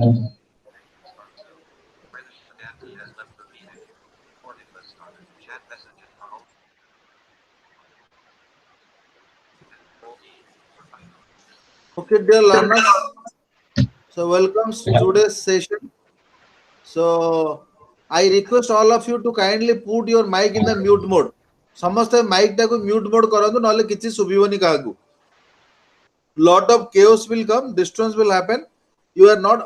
Okay, dear learners. So welcome to today's session. So I request all of you to kindly put your mic in the mute mode. ସମସ୍ତେ Mike ଟାକୁ mute mode କରନ୍ତୁ ନହେଲେ କିଛି ଶୁଭିବନି କାହାକୁ. Lot of chaos will come, disturbance will happen. You are not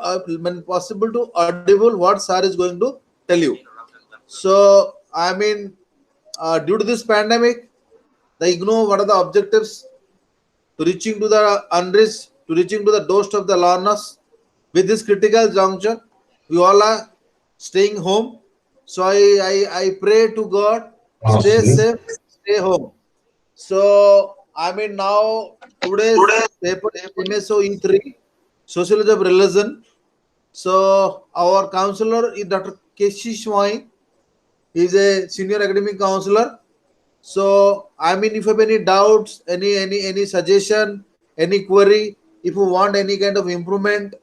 possible to audible what sir is going to tell you. So I mean, due to this pandemic, the IGNOU, what are the objectives to reaching to the unreached, to reaching to the doorstep of the learners with this critical juncture? We all are staying home. So I pray to God, stay safe, stay home. So I mean now today's paper MSOE 3, Sociology of Religion. So our counselor is Dr. Swain. He is a senior academic counselor. So I mean, if you have any doubts, any suggestion, any query, if you want any kind of improvement,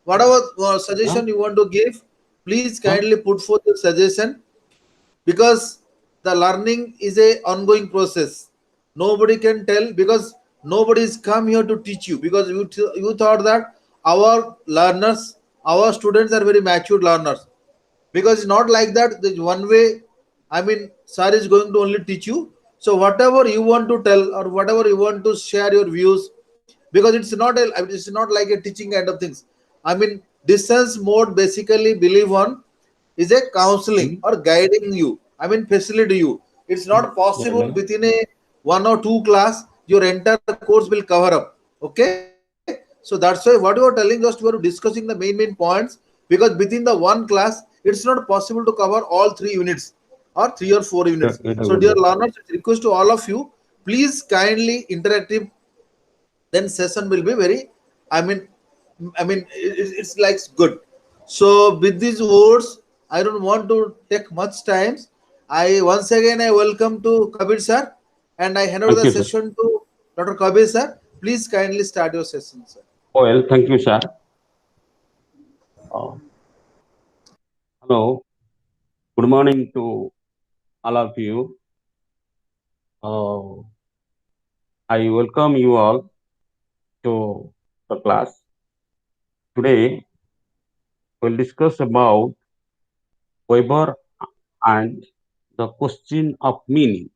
whatever suggestion you want to give, please kindly put forth your suggestion, because the learning is a ongoing process. Nobody can tell, because nobody is come here to teach you, because you thought that our learners, our students are very mature learners, because it's not like that. There's one way. I mean, sir is going to only teach you. So whatever you want to tell, or whatever you want to share your views, because it's not like a teaching kind of things. I mean, distance mode basically believe on is a counseling or guiding you. I mean, facilitate you. It's not possible within a 1 or 2 class your entire course will cover up. Okay, so that's why what you are telling, just you are discussing the main points, because within the one class it's not possible to cover all 3 units or 3 or 4 units. So dear learners, request to all of you, please kindly interactive, then session will be very, I mean, it's like good. So with these words, I don't want to take much time. I once again I welcome to Kabir sir, and I hand over the session to Dr. Kabir sir. Please kindly start your session, sir. Well, thank you, sir. Hello, good morning to all of you. I welcome you all to the class. Today, we'll discuss about Weber and the question of meaning.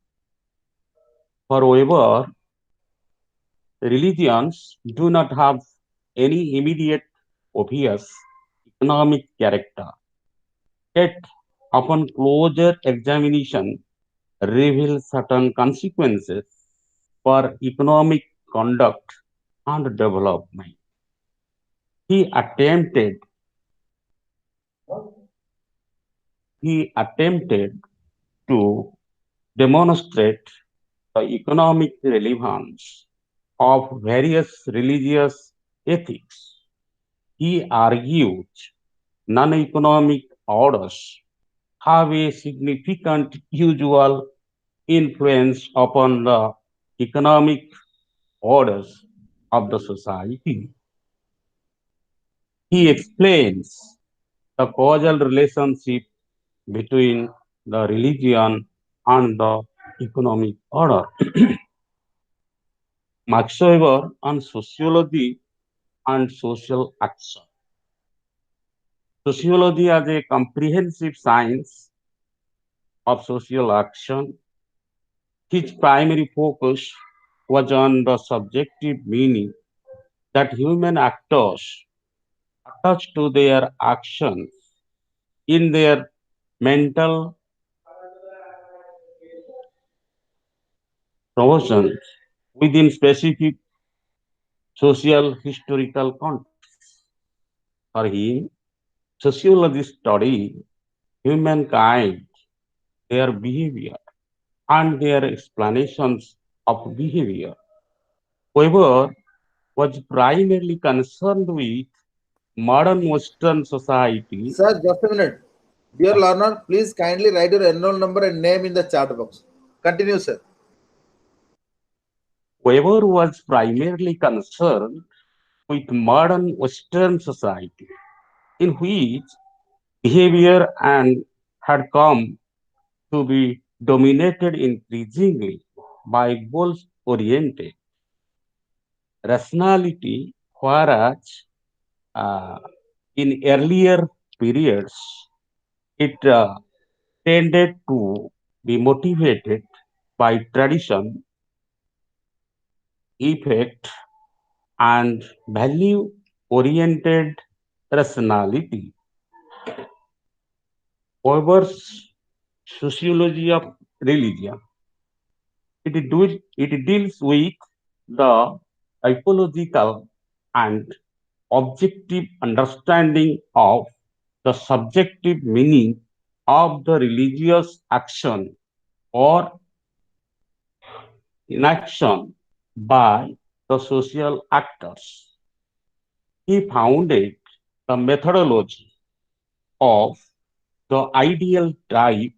For Weber, religions do not have any immediate, obvious economic character. Yet, upon closer examination, reveal certain consequences for economic conduct and development. He attempted he attempted to demonstrate the economic relevance of various religious ethics. He argued non-economic orders have a significant usual influence upon the economic orders of the society. He explains the causal relationship between the religion and the economic order. Max Weber on sociology and social action. Sociology as a comprehensive science of social action. His primary focus was on the subjective meaning that human actors attach to their actions in their mental promotions within specific social historical contexts. For him, sociologists study humankind, their behavior, and their explanations of behavior. Weber was primarily concerned with modern Western society. Sir, just a minute. Dear learner, please kindly write your enroll number and name in the chat box. Continue, sir. Weber was primarily concerned with modern Western society, in which behavior and had come to be dominated increasingly by goals oriented rationality, whereas uh, in earlier periods it tended to be motivated by tradition, effect, and value oriented rationality. However's sociology of religion, it deals with the typological and objective understanding of the subjective meaning of the religious action or inaction by the social actors. He founded the methodology of the ideal type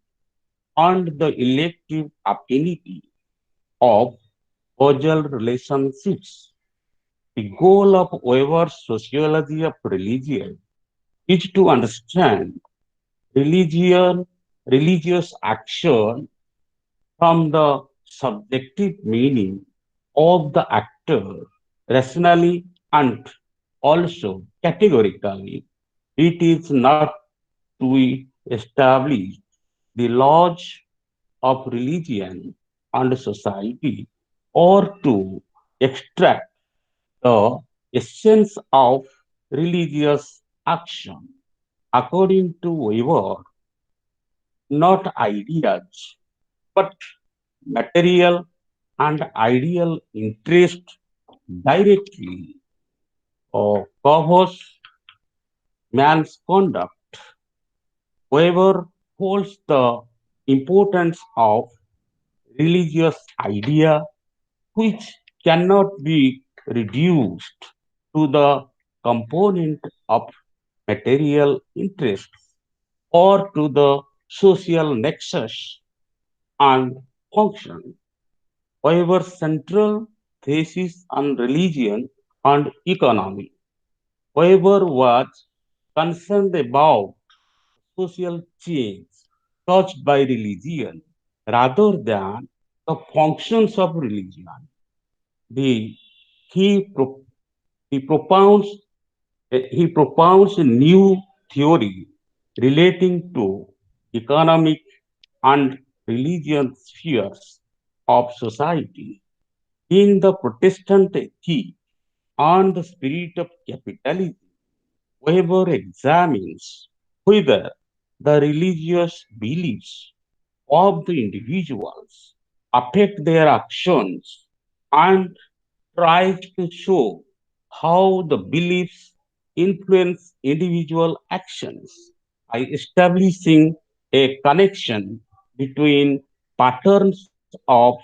and the elective affinity of causal relationships. The goal of Weber's sociology of religion is to understand religion, religious action from the subjective meaning of the actor rationally and also categorically. It is not to establish the laws of religion and society or to extract the essence of religious action. According to Weber, not ideas, but material and ideal interest directly covers man's conduct. Weber holds the importance of religious idea which cannot be reduced to the component of material interests or to the social nexus and function. Weber's central thesis on religion and economy. Weber was concerned about social change caused by religion rather than the functions of religion. The, he, pro, he, propounds, he propounds a new theory relating to economic and religious spheres of society. In the Protestant ethic on the spirit of capitalism, Weber examines whether the religious beliefs of the individuals affect their actions and tries to show how the beliefs influence individual actions by establishing a connection between patterns of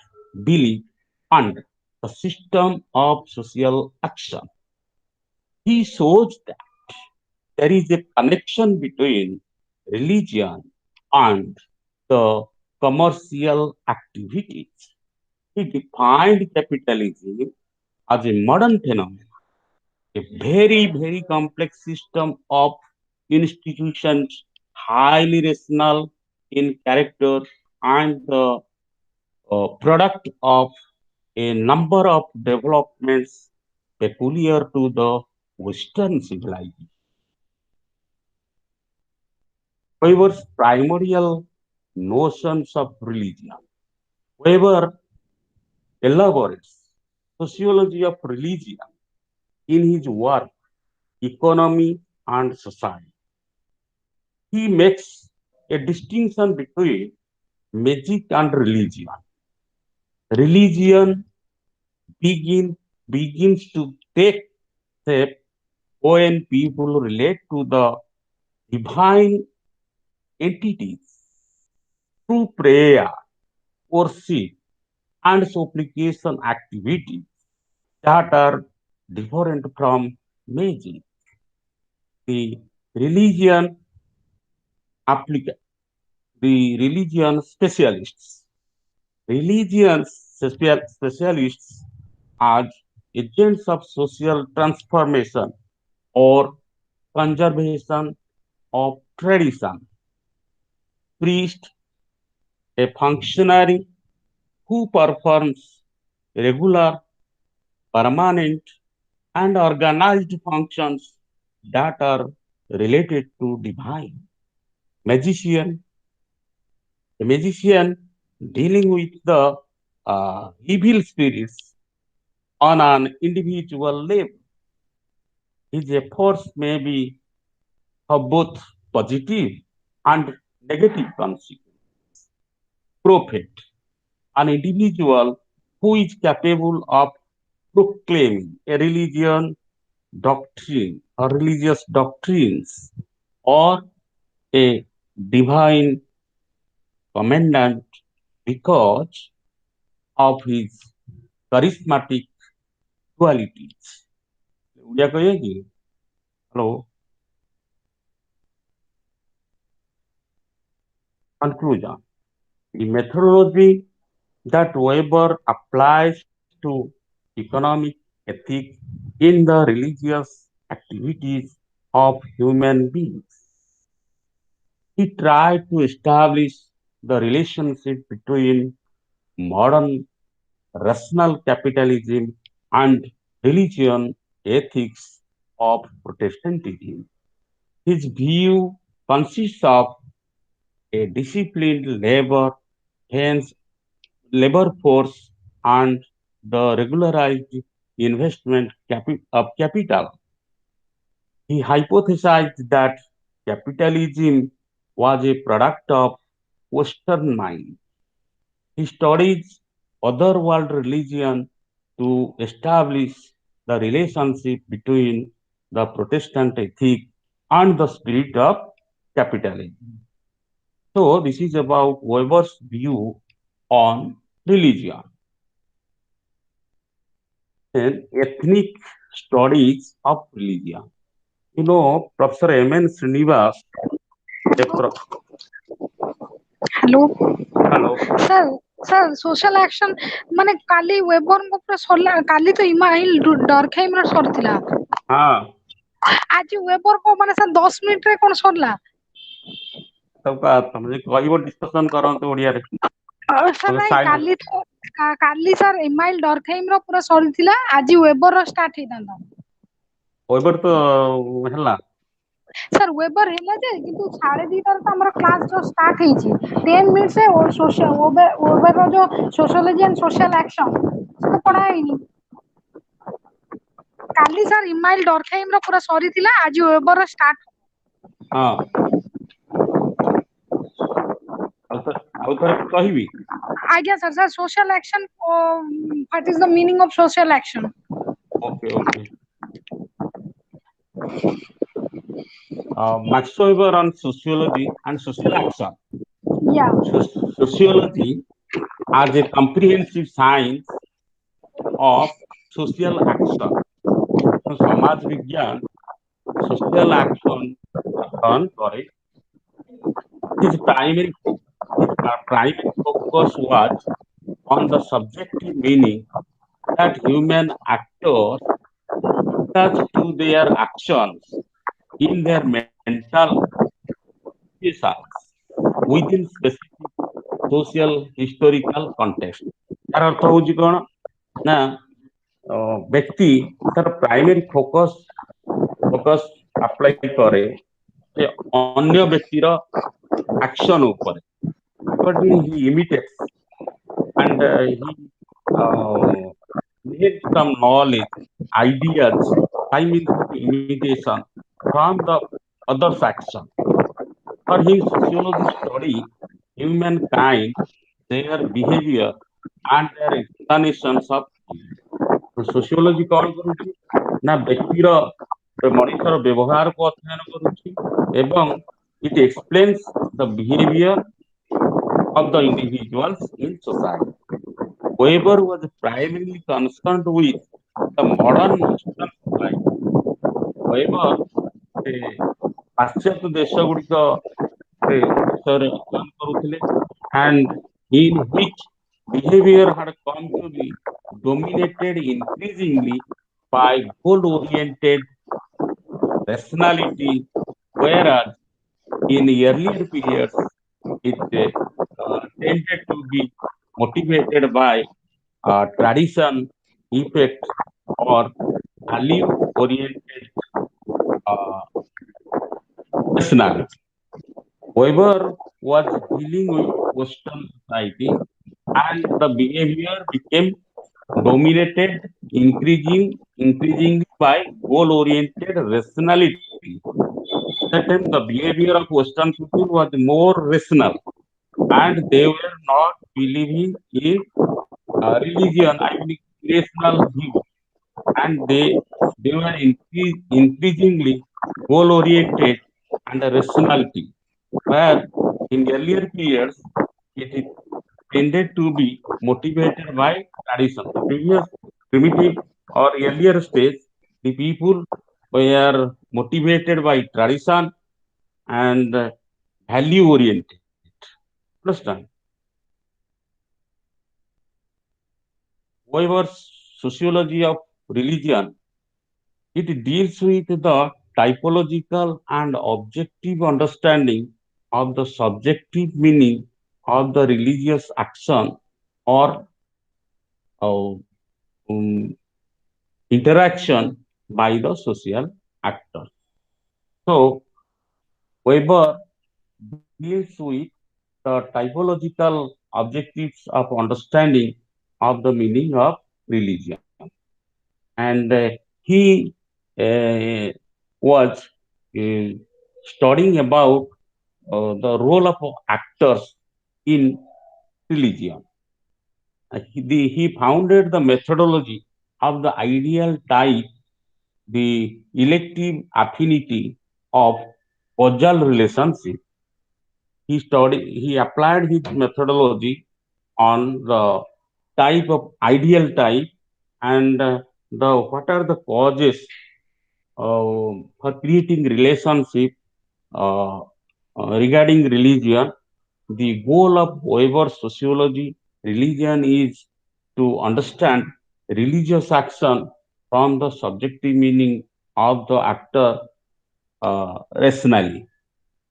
belief and the system of social action. He shows that there is a connection between religion and the commercial activities. He defined capitalism as a modern phenomenon, a very, very complex system of institutions, highly rational in character, and the product of a number of developments peculiar to the Western civilization. Weber's primordial notions of religion. Weber elaborates sociology of religion in his work Economy and Society. He makes a distinction between magic and religion. Religion begin, begins to take shape when people relate to the divine entities through prayer, worship, and supplication activities that are different from magic. The religion applica- the religion specialists. Specialists as agents of social transformation or conservation of tradition. Priest, a functionary who performs regular, permanent, and organized functions that are related to divine. Magician, a magician dealing with the evil spirits on an individual level. His efforts may be have both positive and negative consequences. Prophet, an individual who is capable of proclaiming a religion doctrine or religious doctrines or a divine commandant because of his charismatic qualities. Odia କହିବେ କି? Hello, conclusion. The methodology that Weber applies to economic ethics in the religious activities of human beings. He tried to establish the relationship between modern rational capitalism and religion ethics of Protestantism. His view consists of a disciplined hence labor force and the regularized investment of capital. He hypothesized that capitalism was a product of Western mind. He studies other world religion to establish the relationship between the Protestant ethic and the spirit of capitalism. So this is about Weber's view on religion. And ethnic studies of religion. You know, Professor M.N. Srinivas, a hello hello, sir sir social action माने काली weber को पूरा सरला काली तो email डरखेम रो सरथिला हाँ, आज weber को माने sir 10 minute रे कोन सरला सबका तमने कहबो डिस्कशन करंतु ओडिया रे सर तो नहीं साइड काली तो काली सर इमाइल डरखेम रो पूरा सरथिला आज वेबर रो स्टार्ट हे दांदा ओइबर तो हला सर वेबर हेला जे किंतु 2:30 रे तो हमर क्लास जो स्टार्ट हे छी 10 मिनट से और सोशल वेबर रो जो सोशियोलॉजी एंड सोशल एक्शन से पढ़ाई नहीं काली सर इमाइल डरखेम रो पूरा सरीथिला आज वेबर रो स्टार्ट हाँ ଆଉ ଥରେ କହିବି आज्ञा sir sir social action what is the meaning of social action okay okay Max Weber on sociology and social action. या Sociology as a comprehensive science of social action. So, समाज विज्ञान social action अध्ययन करे. His primary focus was on the subjective meaning that human actors attach to their actions in their mental situations within specific social historical context. ତାର ଅର୍ଥ ହଉଛି କଣ ନା ବ୍ୟକ୍ତି ତାର ପ୍ରାଇମେରୀ ଫୋକସ ଆପ୍ଲାଏ କରେ ଯେ ଅନ୍ୟ ବ୍ୟକ୍ତିର ଆକ୍ସନ ଉପରେ according he imitates and he needs some knowledge ideas by means of imitation from the other's action. For him, sociology study humankind, their behavior, and their explanations of behavior. Sociology कौन करुच्ची ना व्यक्तिर मनुष्यर व्यवहार को अध्ययन करुच्ची एवं it explains the behavior of the individuals in society. Weber was primarily concerned with the modern Western society. Weber पाश्चात्य देश गुड़िक विषय अध्ययन करुले and in which behavior had come to be dominated increasingly by goal oriented rationality, whereas in earlier periods it tended to be motivated by tradition, effect, or value-oriented uh, rationality. Weber was dealing with Western society, and the behavior became dominated increasingly by goal-oriented rationality. That time, the behavior of Western people was more rational, and they were not believing in religion, I mean, rational view, and they were increasingly goal oriented and rationality, where in earlier periods it tended to be motivated by tradition. The previous primitive or earlier stage, the people were motivated by tradition and value oriented. Understand? However, sociology of religion, it deals with the typological and objective understanding of the subjective meaning of the religious action or uh, um, interaction by the social actor. So, Weber deals with the typological objectives of understanding of the meaning of religion. And he uh, was uh, studying about the role of actors in religion. He founded the methodology of the ideal type, the elective affinity of causal relationship. He applied his methodology on the type of ideal type and the what are the causes for creating relationship uh, regarding religion. The goal of Weber sociology religion is to understand religious action from the subjective meaning of the actor rationally.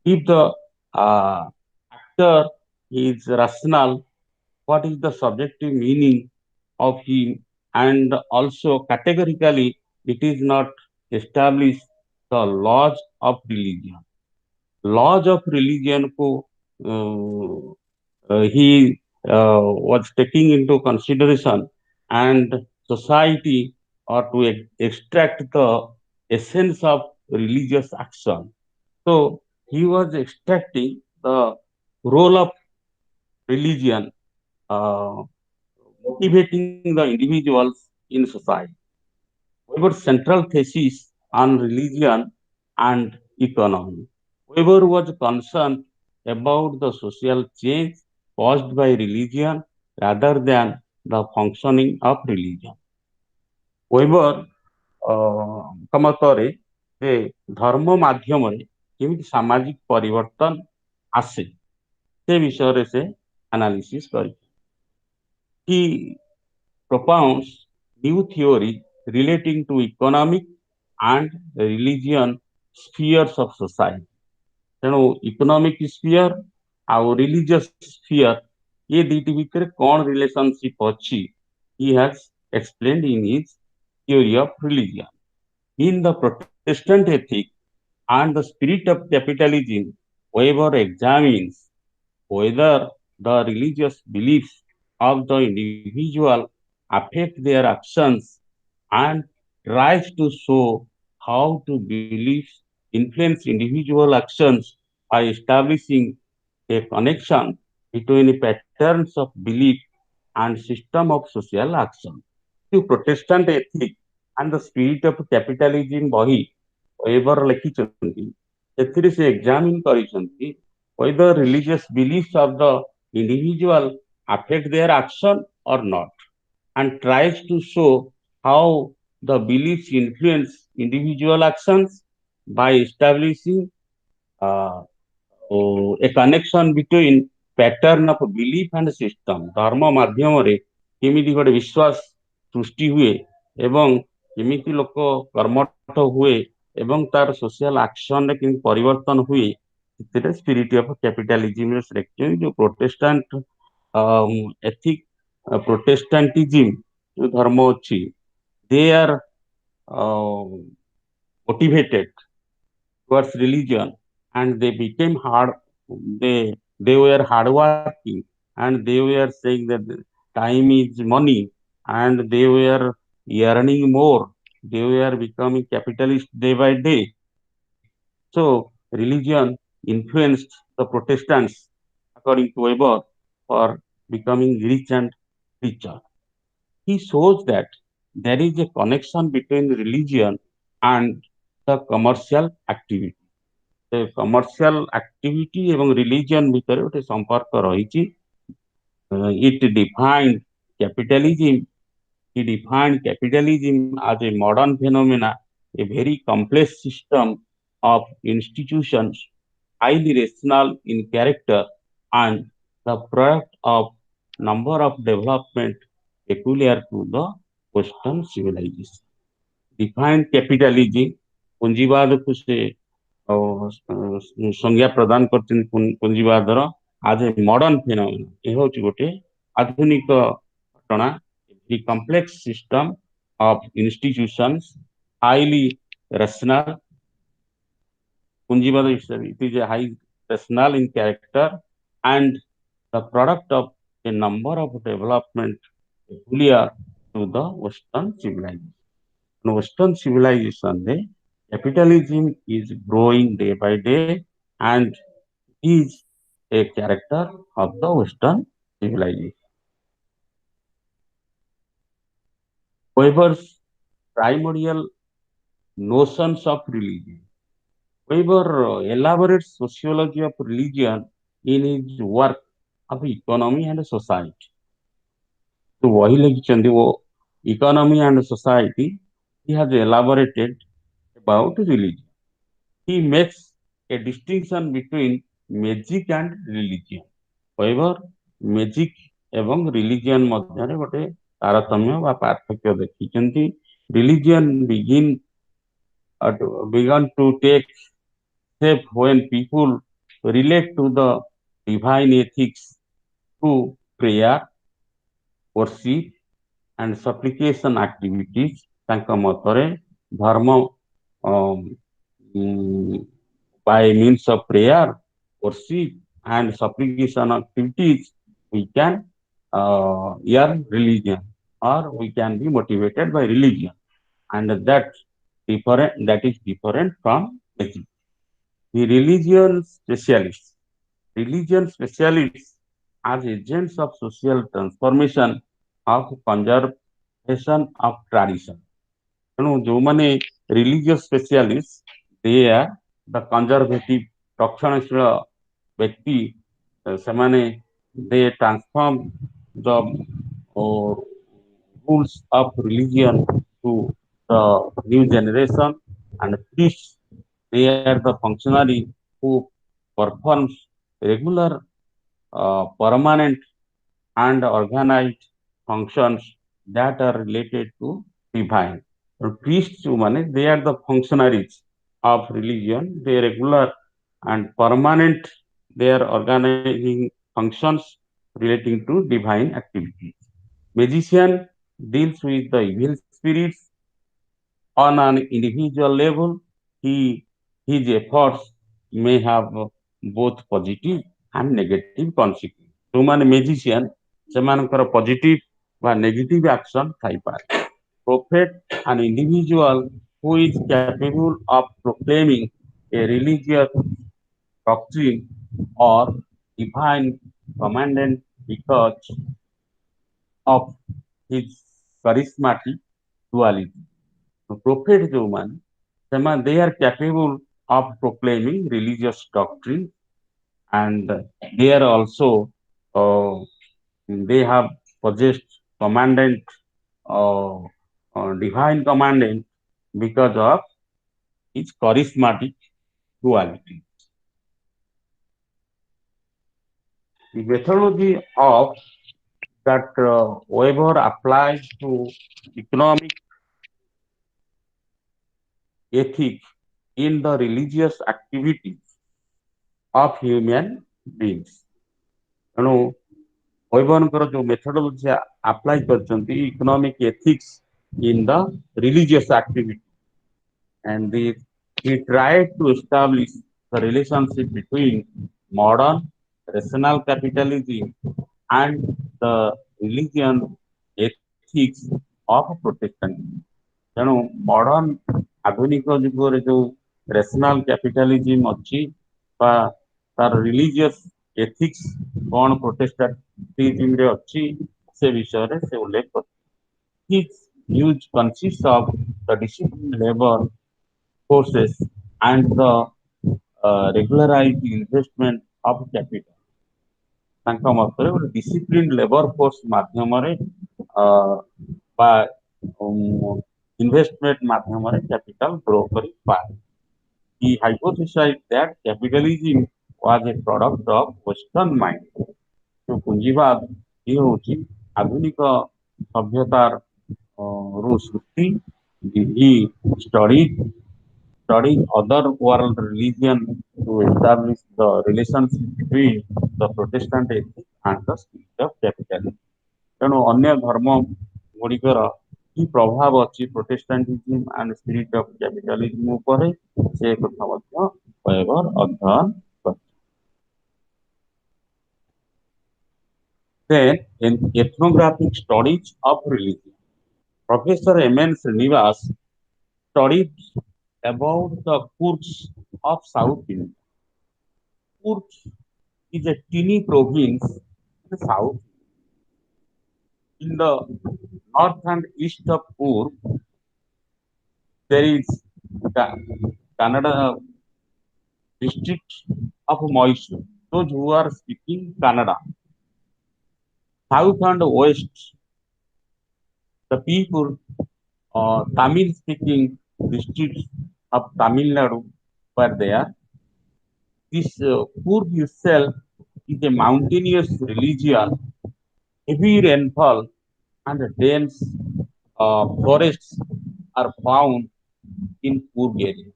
If the actor is rational, what is the subjective meaning of him, and also categorically it is not established the laws of religion. Laws of religion ko he was taking into consideration, and society or to extract the essence of religious action. So he was extracting the role of religion, uh, motivating the individuals in society. Weber's central thesis on religion and economy. Weber was concerned about the social change caused by religion rather than the functioning of religion. Weber ଙ୍କ ମତରେ ଯେ ଧର୍ମ ମାଧ୍ୟମରେ କେମିତି ସାମାଜିକ ପରିବର୍ତ୍ତନ ଆସେ ସେ ବିଷୟରେ ସେ ଆନାଲିସିସ୍ କରିଥିଲେ. He propounds new theory relating to economic and religion spheres of society. ତେଣୁ ଇକୋନୋମିକ ସ୍ପିୟର ଆଉ ରିଲିଜିୟସ୍ ସ୍ପିୟର ଏ ଦୁଇଟି ଭିତରେ କ'ଣ ରିଲେସନସିପ ଅଛି he has explained in his theory of religion. In the Protestant ethic and the spirit of capitalism, Weber examines whether the religious beliefs of the individual affect their actions and tries to show how to beliefs influence individual actions by establishing a connection between patterns of belief and system of social action. To Protestant ethic and the spirit of capitalism ବହି Weber ଲେଖିଛନ୍ତି, ସେଥିରେ ସେ ଏକ୍ସାମିନ୍ କରିଛନ୍ତି whether religious beliefs of the individual affect their action or not, and tries to show how the beliefs influence individual actions by establishing uh, a connection between pattern of belief and system. ଧର୍ମ ମାଧ୍ୟମରେ କେମିତି ଗୋଟେ ବିଶ୍ୱାସ ସୃଷ୍ଟି ହୁଏ ଏବଂ କେମିତି ଲୋକ କର୍ମଠ ହୁଏ ଏବଂ ତାର ସୋସିଆଲ ଆକ୍ସନ ରେ କେମିତି ପରିବର୍ତ୍ତନ ହୁଏ ସେଥିରେ ସ୍ପିରିଟ ଅଫ କ୍ୟାପିଟାଲିଜିମ ଲେଖିଛନ୍ତି। ଯୋଉ ପ୍ରୋଟେଷ୍ଟାଣ୍ଟ ଏଥିକ ପ୍ରୋଟେଷ୍ଟାଣ୍ଟିଜିମ ଯୋଉ ଧର୍ମ ଅଛି, ଦେ ଆର motivated towards religion, and they became hard, they they were hardworking, and they were saying that time is money, and they were earning more, they were becoming capitalist day by day. So religion influenced the Protestants, according to Weber, for becoming rich and richer. He shows that there is a connection between religion and the commercial activity. The commercial activity ଏବଂ religion ଭିତରେ ଗୋଟେ ସମ୍ପର୍କ ରହିଛି। It defined capitalism. He defined capitalism as a modern phenomena, a very complex system of institutions, highly rational in character, and the product of number of development peculiar to the Western civilization. Defined capitalism, ପୁଞ୍ଜିବାଦକୁ ସେ ସଂଜ୍ଞା ପ୍ରଦାନ କରିଛନ୍ତି ପୁଞ୍ଜିବାଦର ଆଜ ଏ modern ଫିନୋମିନା। ଏ ହେଉଛି ଗୋଟେ ଆଧୁନିକ ଘଟଣା। The complex system of institutions, highly rational, ପୁଞ୍ଜିବାଦ ହିସାବରେ it is a high rational in character and the product of a number of development peculiar to the Western civilization. Western civilization ରେ capitalism is growing day by day and is a character of the Western civilization. Weber's primordial notions of religion. Weber elaborates sociology of religion in his work of economy and society. तो वही लिखिଛନ୍ତି वो economy and society, he has elaborated about religion. He makes a distinction between magic and religion. However, magic ଏବଂ religion ମଧ୍ୟରେ ଗୋଟେ ତାରତମ୍ୟ ବା ପାର୍ଥକ୍ୟ ଦେଖିଛନ୍ତି। Religion began to take shape when people relate to the divine ethics through prayer, worship and supplication activities। ତାଙ୍କ ମତରେ ଧର୍ମ by means of prayer, worship and supplication activities we can earn religion, or we can be motivated by religion, and that is different from magic. The religion specialists as agents of social transformation of conservation of tradition. ତେଣୁ ଯୋଉମାନେ religious specialists, they are the conservative, ରକ୍ଷଣଶୀଳ ବ୍ୟକ୍ତି, ସେମାନେ they transform the rules of religion to the new generation, and priests, they are the functionary who performs regular, permanent and organized functions that are related to divine. Priests, they are the functionaries of religion, they regular and permanent, they are organizing functions relating to divine activities. Magician deals with the evil spirits on an individual level. His efforts may have both positive and negative consequences. ଯୋଉମାନେ magician, ସେମାନଙ୍କର positive ବା negative action ଥାଇପାରେ। Prophet, an individual who is capable of proclaiming a religious doctrine or divine commandment because of his charismatic duality. Prophet ଯୋଉମାନେ, ସେମାନେ they are capable of proclaiming religious doctrine, and they are also uh, they have possessed commandant, uh, divine commandant because of its charismatic duality. The methodology of that Weber applies to economic ethics in the religious activities of human beings. ତେଣୁ ବୈଭବଙ୍କର ଯୋଉ ମେଥଡୋଲୋଜି apply କରିଛନ୍ତି economic ethics in the religious activity, and he tried to establish the relationship between modern rational capitalism and the religion ethics of Protestantism. ତେଣୁ modern ଆଧୁନିକ ଯୁଗରେ ଯୋଉ ରେସନାଲ କ୍ୟାପିଟାଲିଜିମ ଅଛି ବା ତାର ରିଲିଜିୟସ ଏଥିକ୍ସ କଣ ପ୍ରୋଟେଷ୍ଟାଣ୍ଟିଜିମରେ ଅଛି ସେ ବିଷୟରେ ସେ ଉଲ୍ଲେଖ କରିଛନ୍ତି। His views consist of the disciplined labor forces and the regularized investment of capital. ତାଙ୍କ ମତରେ ଗୋଟେ ଡିସିପ୍ଲିନ ଲେବର ଫୋର୍ସ ମାଧ୍ୟମରେ ବା ଇନଭେଷ୍ଟମେଣ୍ଟ ମାଧ୍ୟମରେ କ୍ୟାପିଟାଲ ଗ୍ରୋ କରିପାରେ। He hypothesized that capitalism was a product of Western mind. ଯୋଉ ପୁଞ୍ଜିବାଦ ଇଏ ହଉଛି ଆଧୁନିକ ସଭ୍ୟତାର ରୁ ସୃଷ୍ଟି। He studied other world religion to establish the relationship between the Protestant ethic and the spirit of capitalism. ତେଣୁ ଅନ୍ୟ ଧର୍ମ ଗୁଡ଼ିକର କି ପ୍ରଭାବ ଅଛି ପ୍ରୋଟେଷ୍ଟାଣ୍ଟିଜିମ ଆଣ୍ଡ ସ୍ପିରିଟ ଅଫ କ୍ୟାପିଟାଲିଜିମ ଉପରେ ସେ କଥା ମଧ୍ୟ ୱେବର ଅଧ୍ୟୟନ କରିଛି। Then in ethnographic studies of religion, Professor M.N. Srinivas studied about the Kurds of South India. Kurds is a teeny province in the south. In the north and east of Kurd, there is the Kannada district of Mysore. Those who are speaking Kannada. South and west, the people Tamil speaking districts of Tamil Nadu were there. This Kurd itself is a mountainous region, heavy rainfall and dense forests are found in Kurd area.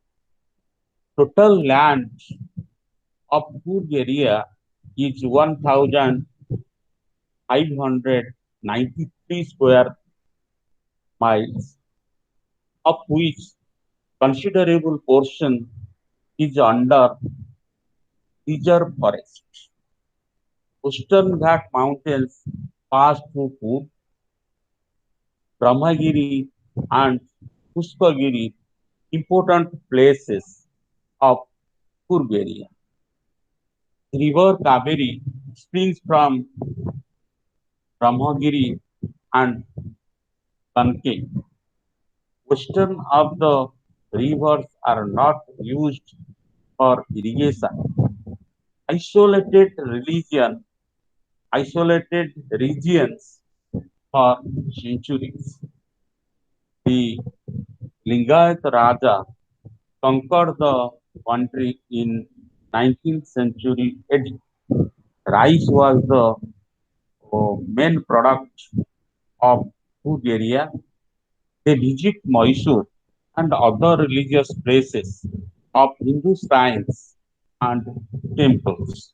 Total land of Kurd area is 1,593 square miles, of which considerable portion is under reserve forest. Western Ghat mountains pass through Kurd, Brahmagiri and Pushpagiri, important places of Kurd area. River Kabir springs from Brahmagiri and Kanke. Western of the rivers are not used for irrigation. Isolated regions for centuries. The Lingayat Raja conquered the country in 19th century AD. Rice was the main product of food area. They visit Mysore and other religious places of Hindu shrines and temples.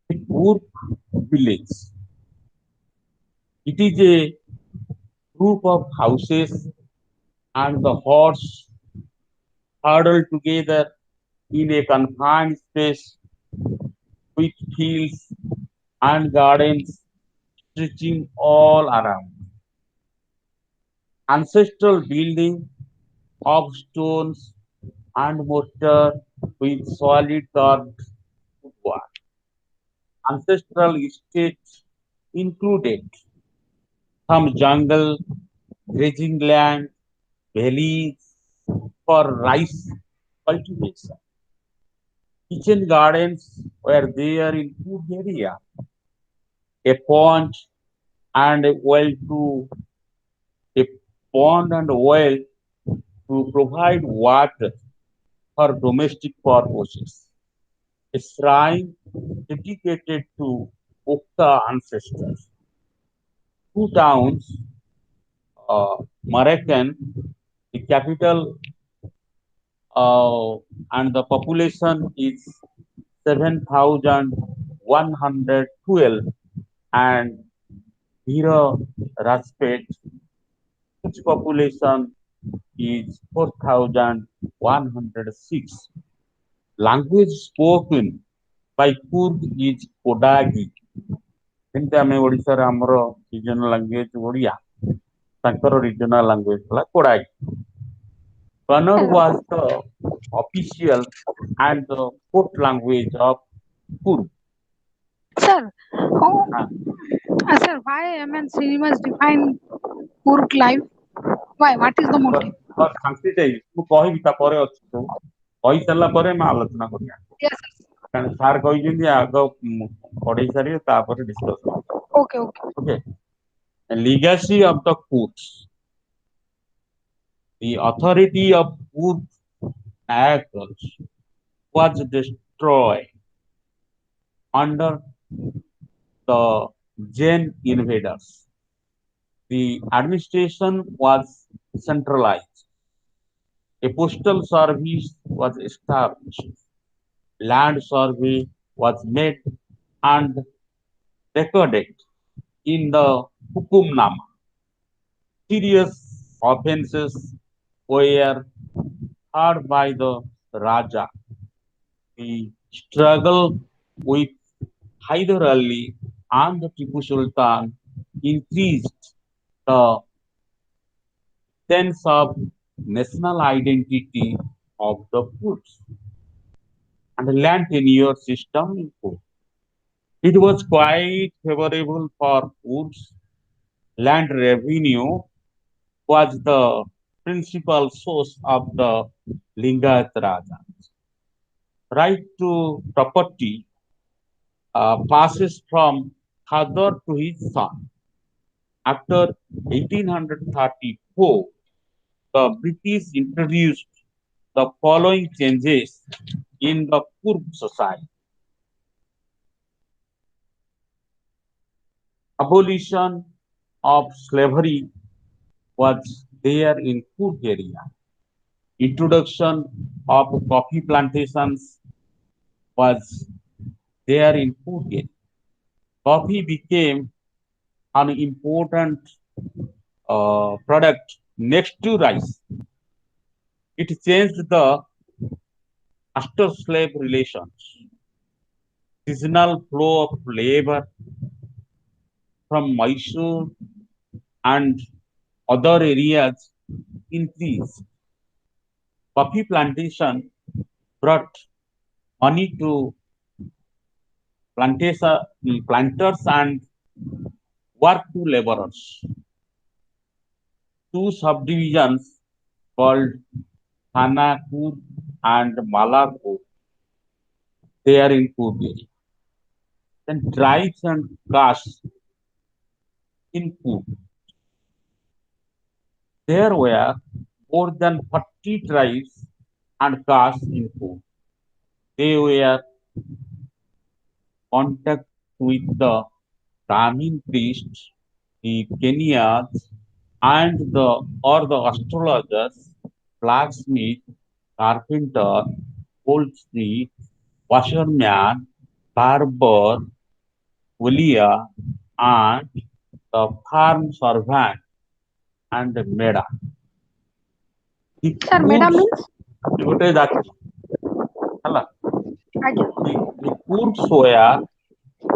The Kurk village. It is a group of houses and the horse huddled together in a confined space with fields and gardens stretching all around. Ancestral building of stones and mortar with solid carved woodwork. Ancestral estates included some jungle, grazing land, valleys for rice cultivation. Kitchen gardens were there in food area. A pond and a well to a pond and well to provide water for domestic purposes. A shrine dedicated to Okta ancestors. Two towns, Marraken The capital and the population is 7,112, and Hira Raspet, its population is 4,106. Language spoken by Kurd is Kodagi. ଯେମିତି ଆମେ ଓଡ଼ିଶାରେ ଆମର regional language Odia, ତାଙ୍କର regional language ହେଲା Kodai. Kannada was the official and the court language of Kurd. Sir, sir, why cinemas define Kurk life? Why? What is the motive? Sanskrit ମୁଁ କହିବି ତାପରେ ଅଛି ସବୁ କହିସାରିଲା ପରେ ଆମେ ଆଲୋଚନା କରିବା. Yes, sir. କାରଣ ସାର୍ କହିଛନ୍ତି ଆଗ ପଢେଇ ସାରିବେ ତାପରେ discussion. Okay, okay. Okay. Legacy of the Kurds. The authority of Kurd Ayatollahs was destroyed under the Jain invaders. The administration was centralized. A postal service was established. Land survey was made and recorded in the Hukumnama. Serious offences were heard by the Raja. The struggle with Hyder Ali and the Tipu Sultan increased the sense of national identity of the Kurds and the land tenure system improved. It was quite favorable for Kurds. Land revenue was the principal source of the Lingayat Raja. Right to property passes from father to his son. After 1834, the British introduced the following changes in the Kurd society. Abolition of slavery was there in Kurd area. Introduction of coffee plantations was there in Kurd area. Coffee became an important product next to rice. It changed the master-slave relations. Seasonal flow of labor from Mysore and other areas increased. Coffee plantation brought money to planters and work to laborers. Two subdivisions called Khanapur and Malapur, they are in Kurd area. Then tribes and castes in Kurd. There were more than 40 tribes and castes in Kurd. They were contact with the Brahmin priests, the Kenyans, and the astrologers, blacksmith, carpenter, goldsmith, washerman, barber, Ulia, and the farm servant and Meda. The Sir, Meda Kurds means? ଗୋଟେ ଜାତି ହେଲା. Aja. The Kurds were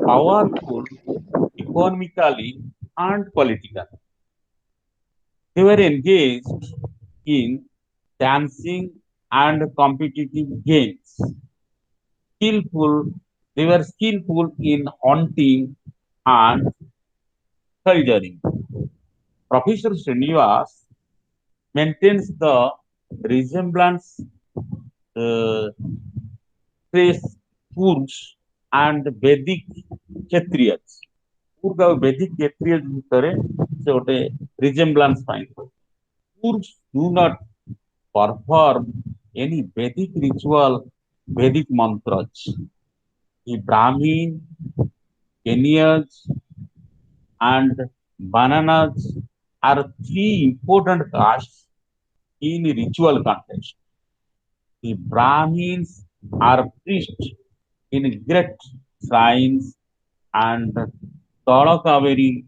powerful economically and politically. They were engaged in dancing and competitive games. Skillful, they were skillful in hunting and soldiering. Professor Srinivas maintains the resemblance trace Kurds and Vedic Kshatriyas. Kurd ଆଉ Vedic Kshatriyas ଭିତରେ ସେ ଗୋଟେ resemblance find କରେ. Kurds do not perform any Vedic ritual, Vedic mantras. The Brahmin, Kenyans, and Bananas are three important castes in ritual context. The Brahmins are priests in great shrines and Talakaveri,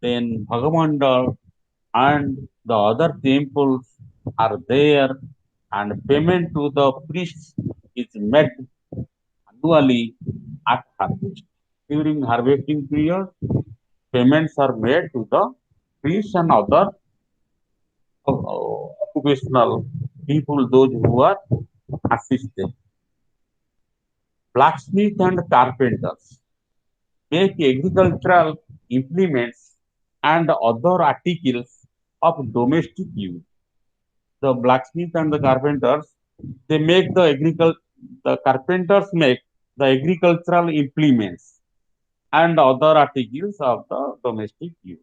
then Bhagamandal, and the other temples are there, and payment to the priests is made annually at harvest. During harvesting period, payments are made to the priests and other occupational people, those who are assisted. Blacksmith and carpenters make agricultural implements and other articles of domestic use. The blacksmith and the carpenters, they make the carpenters make the agricultural implements and other articles of the domestic use.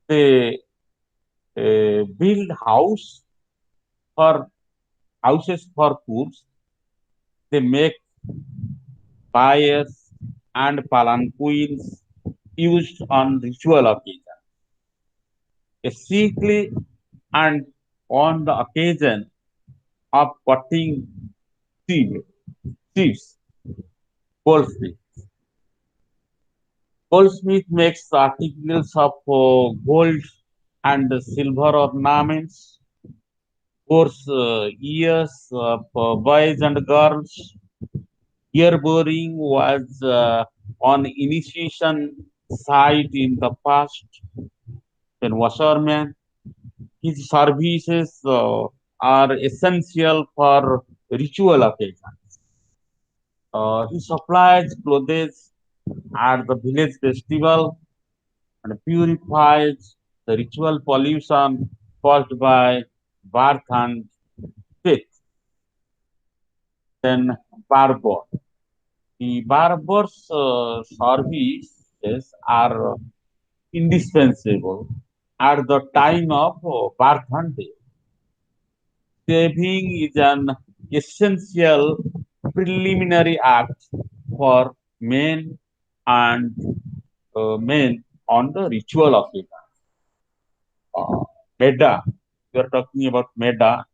They build for houses for cooks. They make fires and palanquins used on ritual occasions. Basically, and on the occasion of cutting thieves, thieves, goldsmith. Goldsmith makes articles of gold and silver ornaments, course ears of boys and girls. Ear boring was on initiation site in the past. Then washerman, his services are essential for ritual occasions. He supplies clothes at the village festival and purifies the ritual pollution caused by birth and death. Then barber. The barber's services are indispensable at the time of birth and death. Shaving is an essential preliminary act for men and men on the ritual occasion. Uh, Meda, we are talking about Meda,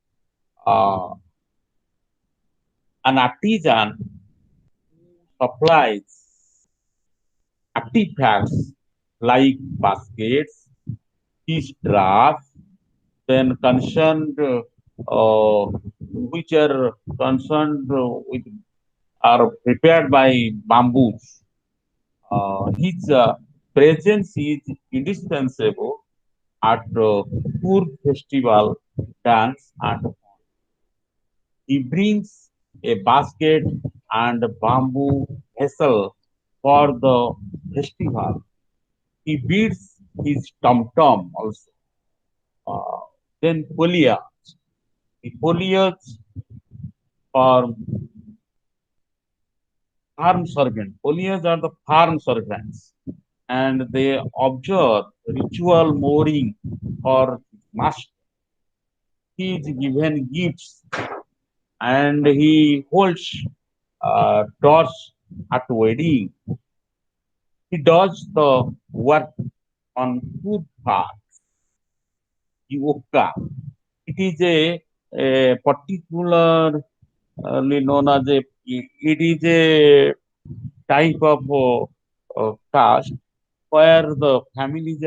uh, an artisan supplies artifacts like baskets, tea straws, then concerned which are concerned with are prepared by bamboos. His presence is indispensable at poor festival dance and he brings a basket and a bamboo vessel for the festival. He beats his tom tom also. Uh, then foliage. The foliage are farm servants. Foliage are the farm servants, and they observe ritual mooring for master. He is given gifts, and he holds doors at wedding. He does the work on food parts. Yoga. It is a particularly known as it is a type of caste where the families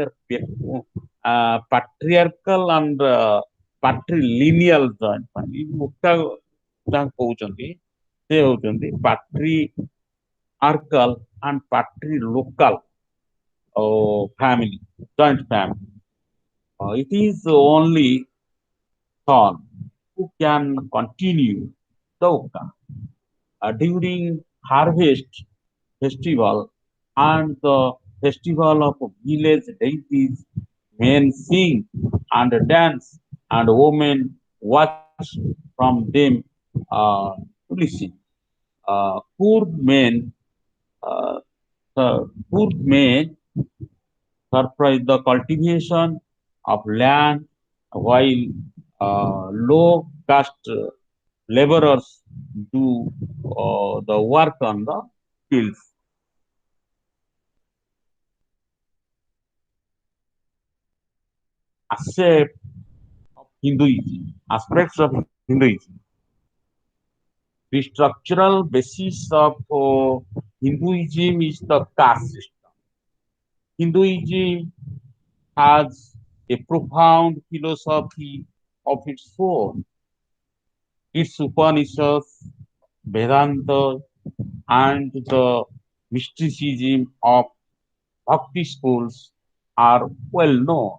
are patriarchal and patrilineal joint family. ମୁକ୍ତା ଯାହା କହୁଛନ୍ତି ସେ ହଉଛନ୍ତି patriarchal and patrilocal family, joint family. It is only son who can continue the uka. During harvest festival and the festival of village deities, men sing and dance, and women watch from them to listen. Uh, poor men surprise the cultivation of land while low caste laborers do the work on the fields. Accept Hinduism, aspects of Hinduism. The structural basis of Hinduism is the caste system. Hinduism has a profound philosophy of its own. Its Upanishads, Vedanta, and the mysticism of Bhakti schools are well known.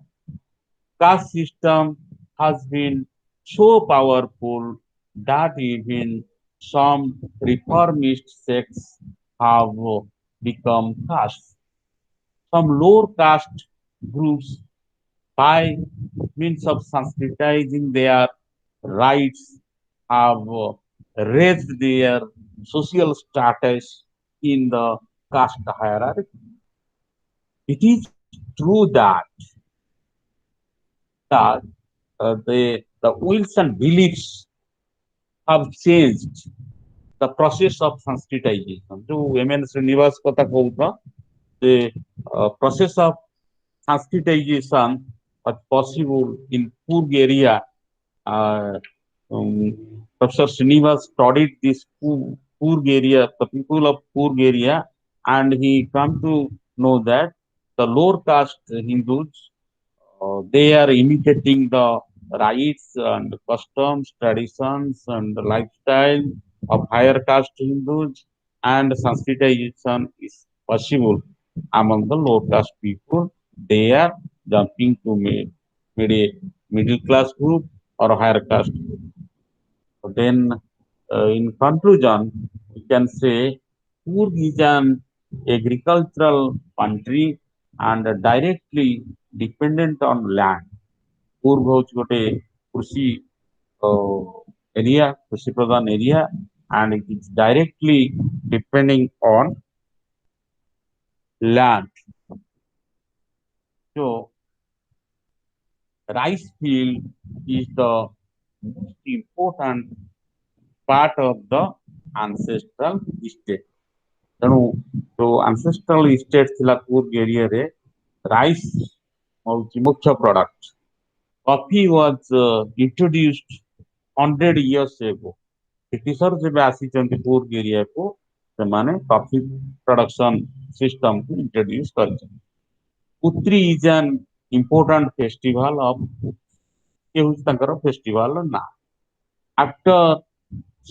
Caste system has been so powerful that even some reformist sects have become castes. Some lower caste groups, by means of sanskritizing their rights, have raised their social status in the caste hierarchy. It is true that the wills and beliefs have changed the process of sanskritization. जो M N Srinivas कथा कहूथा the process of sanskritization was possible in Coorg area. Uh, Professor Srinivas studied this Coorg area, the people of Coorg area, and he come to know that the lower caste Hindus, they are imitating the rites and customs, traditions, and the lifestyle of higher caste Hindus, and Sanskritization is possible among the lower caste people. They are jumping to middle class group or higher caste group. So then, in conclusion, we can say Coorg is an agricultural country and directly dependent on land. Coorg ହଉଛି ଗୋଟେ କୃଷି area, କୃଷି ପ୍ରଧାନ area, and it is directly depending on land. So rice field is the most important part of the ancestral estate. ତେଣୁ ଯୋଉ ancestral estate ଥିଲା Coorg area ରେ rice ହଉଛି ମୁଖ୍ୟ product. Coffee was introduced 100 years ago. ବ୍ରିଟିଶର ଯେବେ ଆସିଛନ୍ତି Coorg ଏରିଆକୁ ସେମାନେ କଫି ପ୍ରଡକ୍ସନ ସିଷ୍ଟମକୁ ଇଣ୍ଟ୍ରୋଡ୍ୟୁସ କରିଛନ୍ତି. Putri is an important festival of ये हूँ ତାଙ୍କର festival ନା. After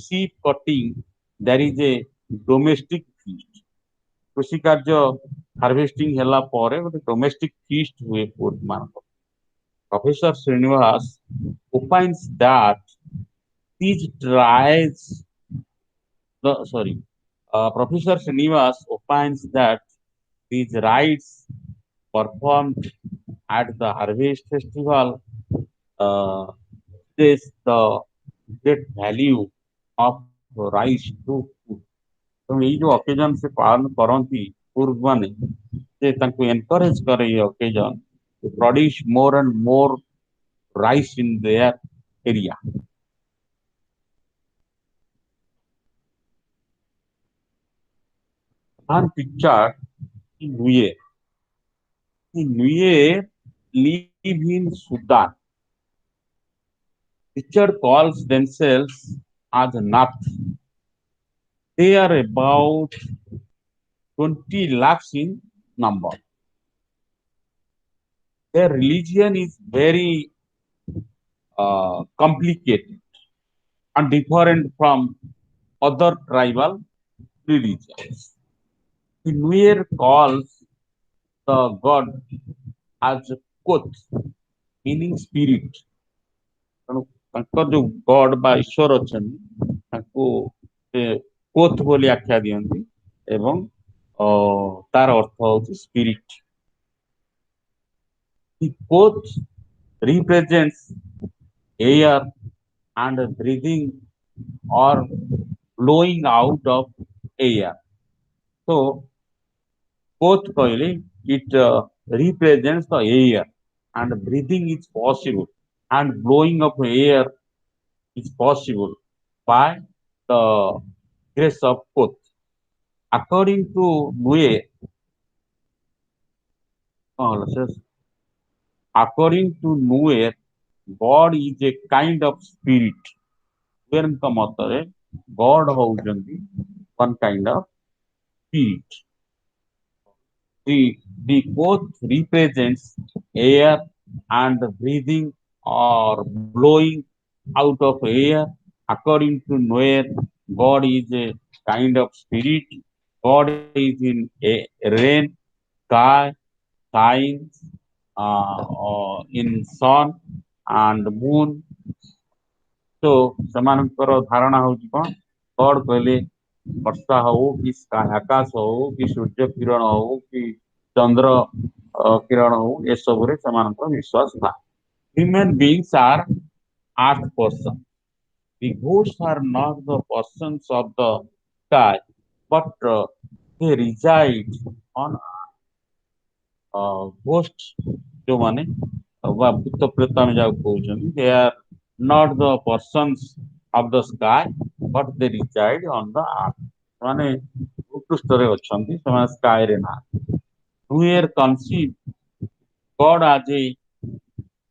sheep cutting, there is a domestic feast. କୃଷି କାର୍ଯ୍ୟ ହାର୍ଭେଷ୍ଟିଂ ହେଲା ପରେ ଗୋଟେ ଡୋମେଷ୍ଟିକ ଫିଷ୍ଟ ହୁଏ Coorg ମାନଙ୍କର. Professor Srinivas opines that these tries Professor Srinivas opines that these rites performed at the harvest festival this the great value of rice to food. ତେଣୁ ଏଇ ଯୋଉ ଅକେଜନ ସେ ପାଳନ କରନ୍ତି Coorg ମାନେ ସେ ତାଙ୍କୁ ଏନକରେଜ କରେ ଏଇ occasion to produce more and more rice in their area. One picture in Nuer. The Nuer live in Sudan. Picture calls themselves as Nath. They are about 20 lakhs in number. Their religion is very complicated and different from other tribal religions. The Nuer calls the god as Koth, meaning spirit. ତେଣୁ ତାଙ୍କର ଯୋଉ ଗଡ ବା ଈଶ୍ୱର ଅଛନ୍ତି ତାଙ୍କୁ ସେ କୋଥ ବୋଲି ଆଖ୍ୟା ଦିଅନ୍ତି ଏବଂ ତାର ଅର୍ଥ ହଉଛି spirit. The koth represents air and breathing or blowing out of air. So koth କହିଲେ it represents the air and breathing is possible and blowing of air is possible by the grace of Koth. According to Nuer, according to Nuer, God is a kind of spirit. କୁବେରଙ୍କ ମତରେ God ହଉଛନ୍ତି one kind of spirit. The both represents air and breathing or blowing out of air. According to Noah, God is a kind of spirit. God is in a rain, sky, signs, in sun and moon. So ସେମାନଙ୍କର ଧାରଣା ହଉଛି କଣ? God କହିଲେ ବର୍ଷା ହଉ କି ଆକାଶ ହଉ କି ସୂର୍ଯ୍ୟ କିରଣ ହଉ କି ଚନ୍ଦ୍ର କିରଣ ହଉ ଏସବୁରେ ସେମାନଙ୍କର ବିଶ୍ୱାସ ନାହିଁ. Human beings are earth person. The ghosts are not the persons of the sky, but they reside on ghosts ଯୋଉମାନେ ବା ଭୂତ ପ୍ରେତ ଆମେ ଯାହାକୁ କହୁଛନ୍ତି, they are not the persons of the sky, but they reside on the earth. ସେମାନେ ଭୂପୃଷ୍ଠରେ ଅଛନ୍ତି, ସେମାନେ ସ୍କାଏରେ ନାହାନ୍ତି. We are conceived God as a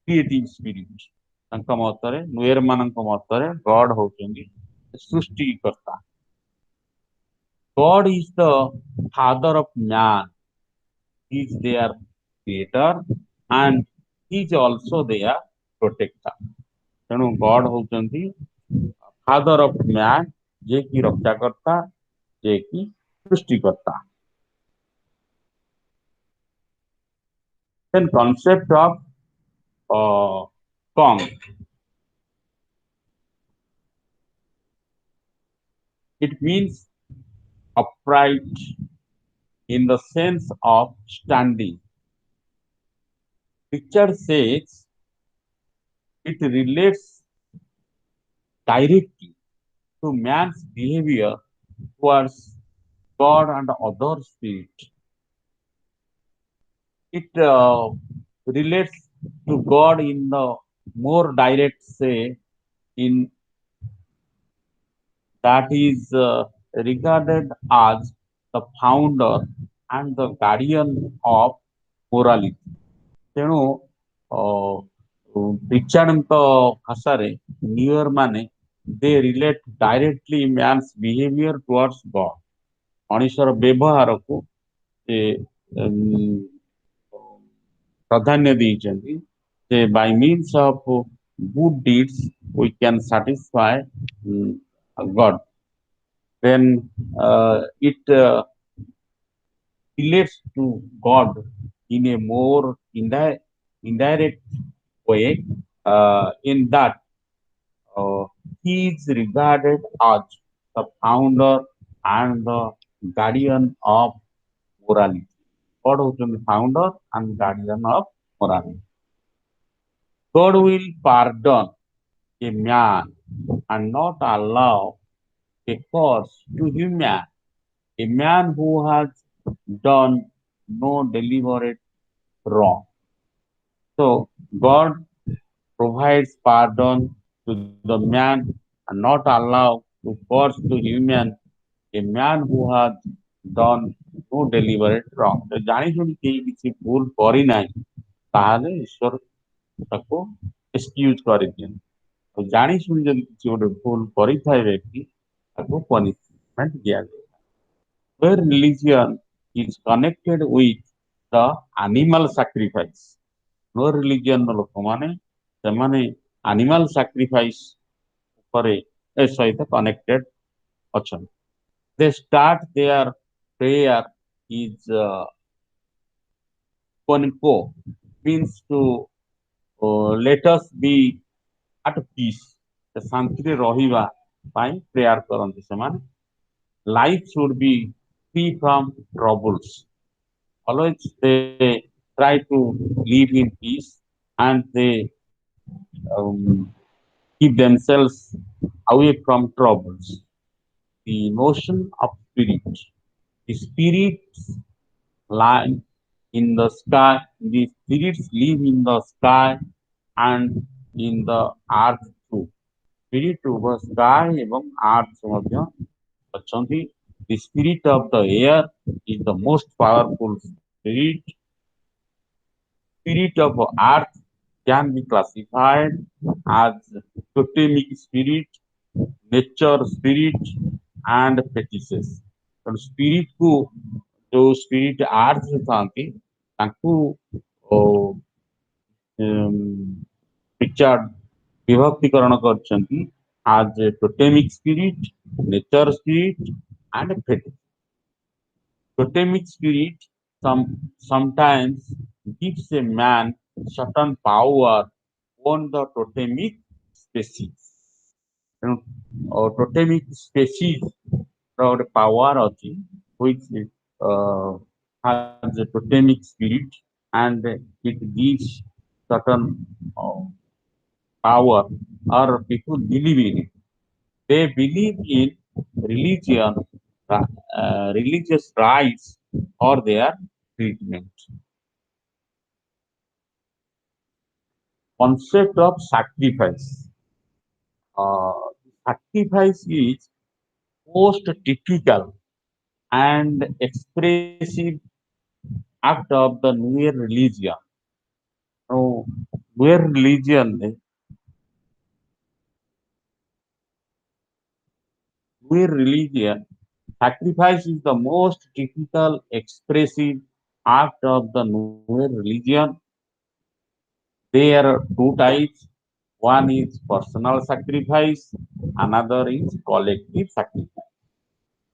creative spirit. ତାଙ୍କ ମତରେ ନୁଏର ମାନଙ୍କ ମତରେ ଗଡ ହଉଛନ୍ତି ସୃଷ୍ଟିକର୍ତ୍ତା. God is the father of man. He is their creator and he is also their protector. ତେଣୁ ଗଡ ହଉଛନ୍ତି ଫାଦର ଅଫ ମ୍ୟାନ, ଯିଏକି ରକ୍ଷାକର୍ତ୍ତା, ଯିଏକି ସୃଷ୍ଟିକର୍ତ୍ତା. Then concept of calm. It means upright in the sense of standing. Richard says it relates directly to man's behavior towards God and other spirits. It relates to God in the more direct say, in that is regarded as the founder and the guardian of morality. ତେଣୁ ରିଚାର୍ଡଙ୍କ ଭାଷାରେ ନିୟର ମାନେ they relate directly man's behaviour towards God. ମଣିଷର ବ୍ୟବହାରକୁ ସେ ପ୍ରାଧାନ୍ୟ ଦେଇଛନ୍ତି ଯେ by means of good deeds we can satisfy God. Then it relates to God in a more indirect way, in that he is regarded as the founder and the guardian of morality. God is the founder and guardian of morality. God will pardon a man and not allow a cause to human, a man who has done no deliberate wrong. So God provides pardon to the man and not allow to force to human a man who has done no deliberate wrong. ତ ଜାଣିଛନ୍ତି କେହି କିଛି ଭୁଲ କରିନାହିଁ, ତାହେଲେ ଈଶ୍ୱର ତାକୁ excuse କରିଦିଅନ୍ତି. ଜାଣି ଶୁଣି ଯଦି କିଛି ଗୋଟେ ଭୁଲ କରିଥାଏ ବ୍ୟକ୍ତି, ତାକୁ ପନିଶମେଣ୍ଟ ଦିଆଯାଏ. Where religion is connected with the animal sacrifice. No religion ଲୋକମାନେ ସେମାନେ animal sacrifice ଉପରେ ସହିତ connected ଅଛନ୍ତି. They start their prayer is konko, means to let us be at peace. ଶାନ୍ତିରେ ରହିବା ପାଇଁ ପ୍ରେୟାର କରନ୍ତି ସେମାନେ. Life should be free from troubles. Always they try to live in peace and they keep themselves away from troubles. The notion of spirit. The spirits lie in the sky. The spirits live in the sky and in the earth too. Spirit over sky ଏବଂ earth ମଧ୍ୟ ଅଛନ୍ତି. The spirit of the air is the most powerful spirit. Spirit of earth can be classified as totemic spirit, nature spirit, and fetishes. ତେଣୁ spirit କୁ ଯୋଉ spirit arts ରେ ଥାନ୍ତି ତାଙ୍କୁ Richard ବିଭକ୍ତିକରଣ କରିଛନ୍ତି as a totemic spirit, nature spirit, and fetish. Totemic spirit sometimes gives a man certain power on the totemic species. ତେଣୁ totemic species ର ଗୋଟେ power ଅଛି which has a totemic spirit and it gives certain power or people believe in it. They believe in religion, religious rites or their treatment. Concept of sacrifice. Sacrifice is most typical and expressive act of the newer religion. So, newer religion, newer religion, sacrifice is the most typical expressive act of the newer religion. There are two types. One is personal sacrifice, another is collective sacrifice.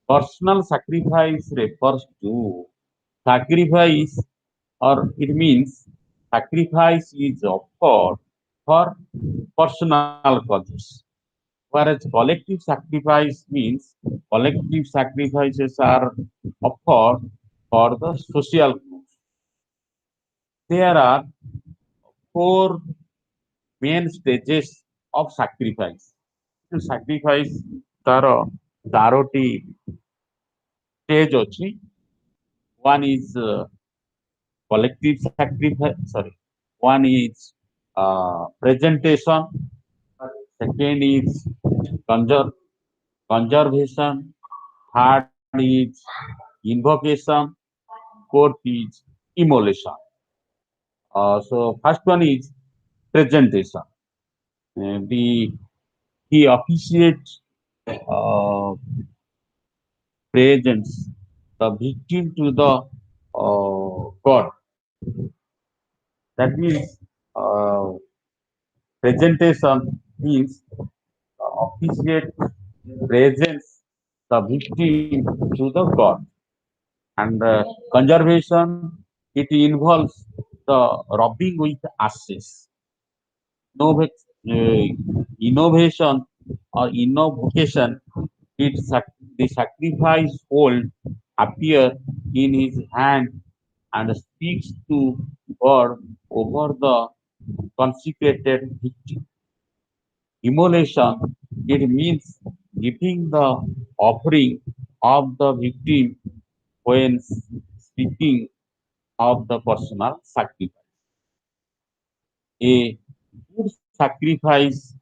Personal sacrifice refers to sacrifice, or it means sacrifice is offered for personal causes. Whereas collective sacrifice means collective sacrifices are offered for the social good. There are four main stages of sacrifice. Sacrifice ତାର 12ଟି stage ଅଛି. One is collective sacrifice, sorry. One is presentation. Second is conser conservation. Third is invocation. Fourth is immolation. So first one is presentation. The he officiates presents the victim to the god. That means presentation means officiate presents the victim to the god, and conservation it involves the rubbing with ashes. Innovation or invocation, the sacrifice hold appear in his hand and speaks to God over the consecrated victim. Immolation, it means giving the offering of the victim when speaking of the personal sacrifice. A good sacrifice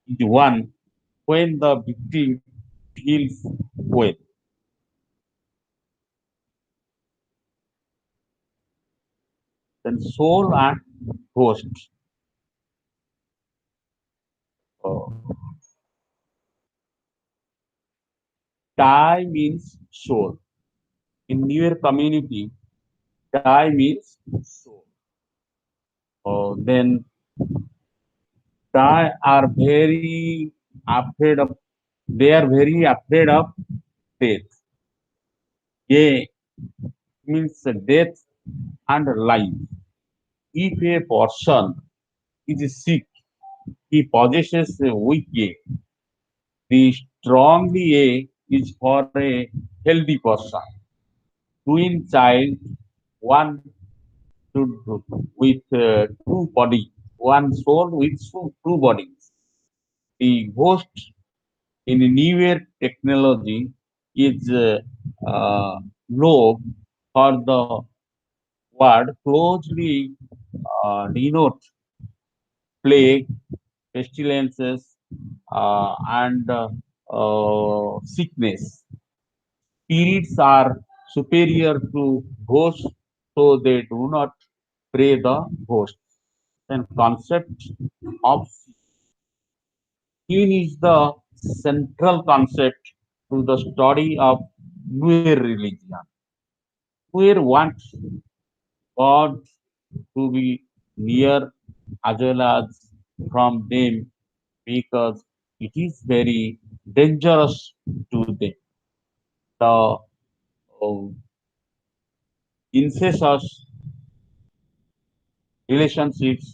is one when the victim feels well. Then soul and ghost. Uh, Die means soul. In newer community, die means soul. Then die are very afraid of. They are very afraid of death. A means death and life. If a person is sick, he possesses a weak A. The strongly A is for a healthy person. Twin child, one should with two body, one soul with two bodies. The ghost in newer technology is lobe for the word closely denote plague, pestilences, and sickness. Spirits are superior to ghosts, so they do not pray the ghosts. and concept of sin is the central concept to the study of Nuer religion. Nuer wants God to be near as well as from them because it is very dangerous to them. The incestuous relationships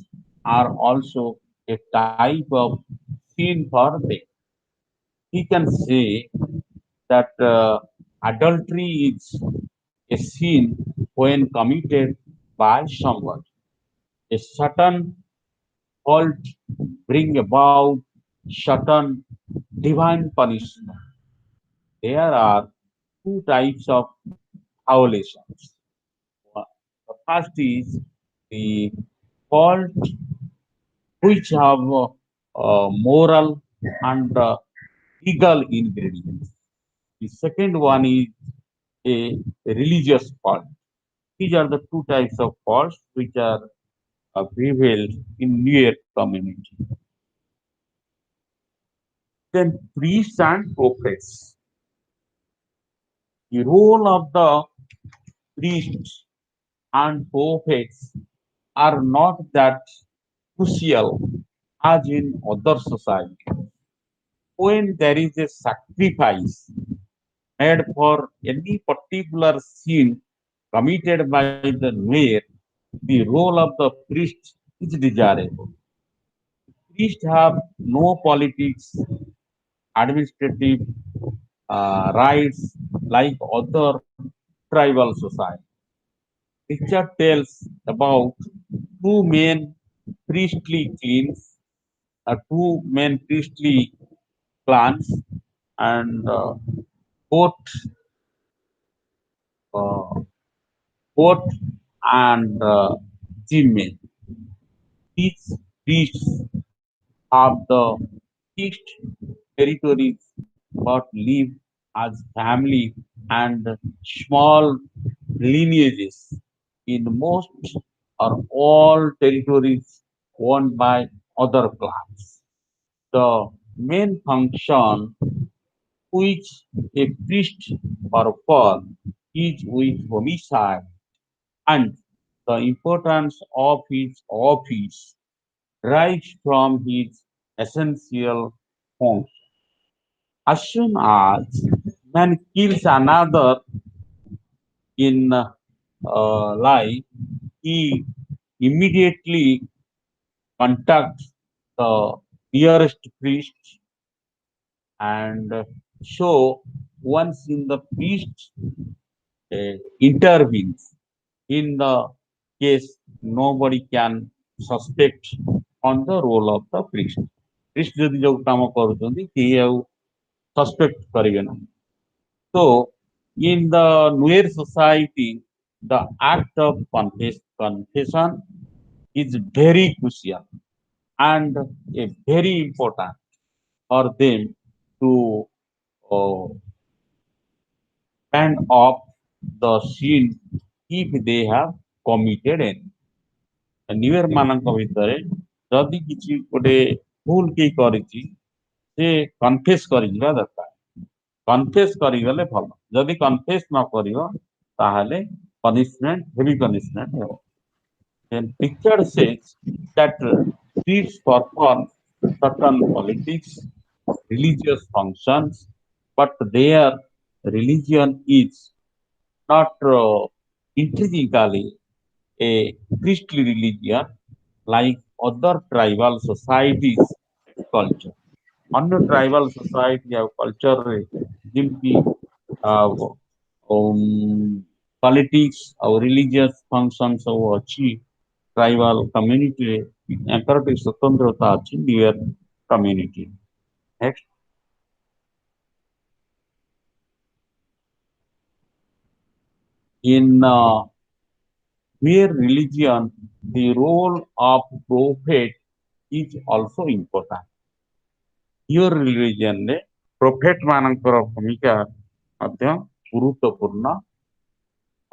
are also a type of sin for them. He can say that adultery is a sin when committed by someone. A certain fault bring about certain divine punishment. There are two types of violations. The first is the fault which have moral and legal ingredients. The second one is a religious fault. These are the two types of faults which are prevailed in New York community. Then priests and prophets. The role of the priests and prophets are not that crucial as in other societies. When there is a sacrifice made for any particular sin committed by the Nuer, the role of the priest is desirable. Priests have no politics, administrative rights like other tribal societies. Richard tells about two main priestly clans, two main priestly clans, and both uh, both and Jimmy. These priests have the fixed territories but live as family and small lineages in most or all territories owned by other clans. The main function which a priest performs is with homicide, and the importance of his office derives from his essential function. As soon as man kills another in life, he immediately contacts the nearest priest, and so once in the priest intervenes in the case, nobody can suspect on the role of the priest. Priest ଯଦି ଯୋଉ କାମ କରୁଛନ୍ତି କେହି ଆଉ suspect କରିବେ ନାହିଁ. So in the Nuer society, the act of confession is very crucial and a very important for them to uh, stand off the sin if they have committed any. New Year ମାନଙ୍କ ଭିତରେ ଯଦି କିଛି ଗୋଟେ ଭୁଲ କେହି କରିଛି ସେ କନଫେସ୍ କରିଯିବା ଦରକାର. କନଫେସ୍ କରିଗଲେ ଭଲ. ଯଦି କନଫେସ୍ ନ କରିବ ତାହେଲେ ପନିଶମେଣ୍ଟ ହେଭି ପନିଶମେଣ୍ଟ ହେବ. Then Richard says that priests perform certain politics, religious functions, but their religion is not intrinsically a priestly religion like other tribal societies culture. अन्य ट्राइबल सोसाइटी ଆଉ କଲଚରରେ ଯେମିତି ପଲିଟିକ୍ସ ଆଉ ରିଲିଜିୟସ୍ ଫଙ୍କସନ୍ ସବୁ ଅଛି tribal କମ୍ୟୁନିଟିରେ ୟାଙ୍କର ଟିକେ ସ୍ୱତନ୍ତ୍ରତା ଅଛି near community. Next, in mere religion, the role of prophet is also important. Your religion ରେ prophet ମାନଙ୍କର ଭୂମିକା ମଧ୍ୟ ଗୁରୁତ୍ୱପୂର୍ଣ୍ଣ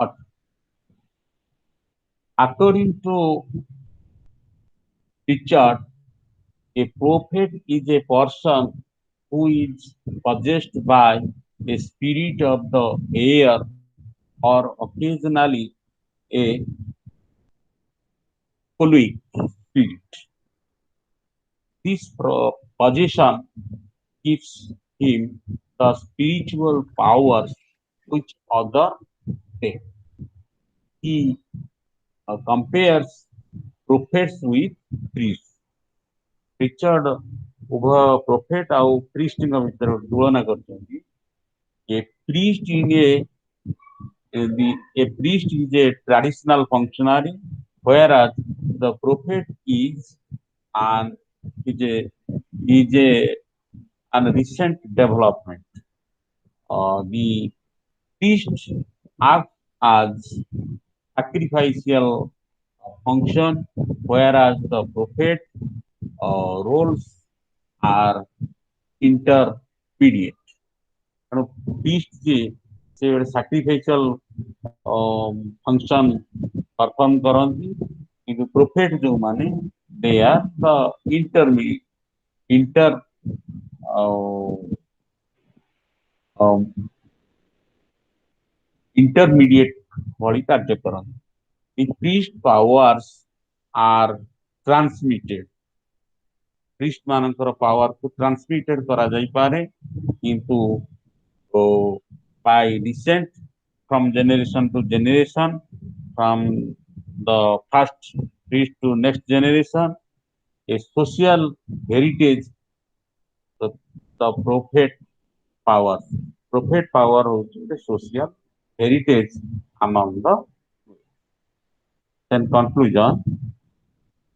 ଅଟେ. According to Richard, a prophet is a person who is possessed by a spirit of the air or occasionally a following spirit. This possession gives him the spiritual powers which other take. He compares prophets with priests. Richard ଉଭୟ prophet ଆଉ priestଙ୍କ ଭିତରେ ତୁଳନା କରିଛନ୍ତି. A priest in a priest is a traditional functionary, whereas the prophet an is a is a an recent development. The priest acts as sacrificial function, whereas the prophet roles are intermediate. ତେଣୁ priest ଯିଏ ସେ ଗୋଟେ sacrificial function perform କରନ୍ତି, କିନ୍ତୁ prophet ଯୋଉମାନେ they are the intermediate inter intermediate ଭଳି କାର୍ଯ୍ୟ କରନ୍ତି. The priest powers are transmitted. priest ମାନଙ୍କର power କୁ transmitted କରାଯାଇପାରେ, କିନ୍ତୁ by descent from generation to generation, from the first priest to next generation, a social heritage, the, the power. Prophet power is the social heritage among the. Then conclusion.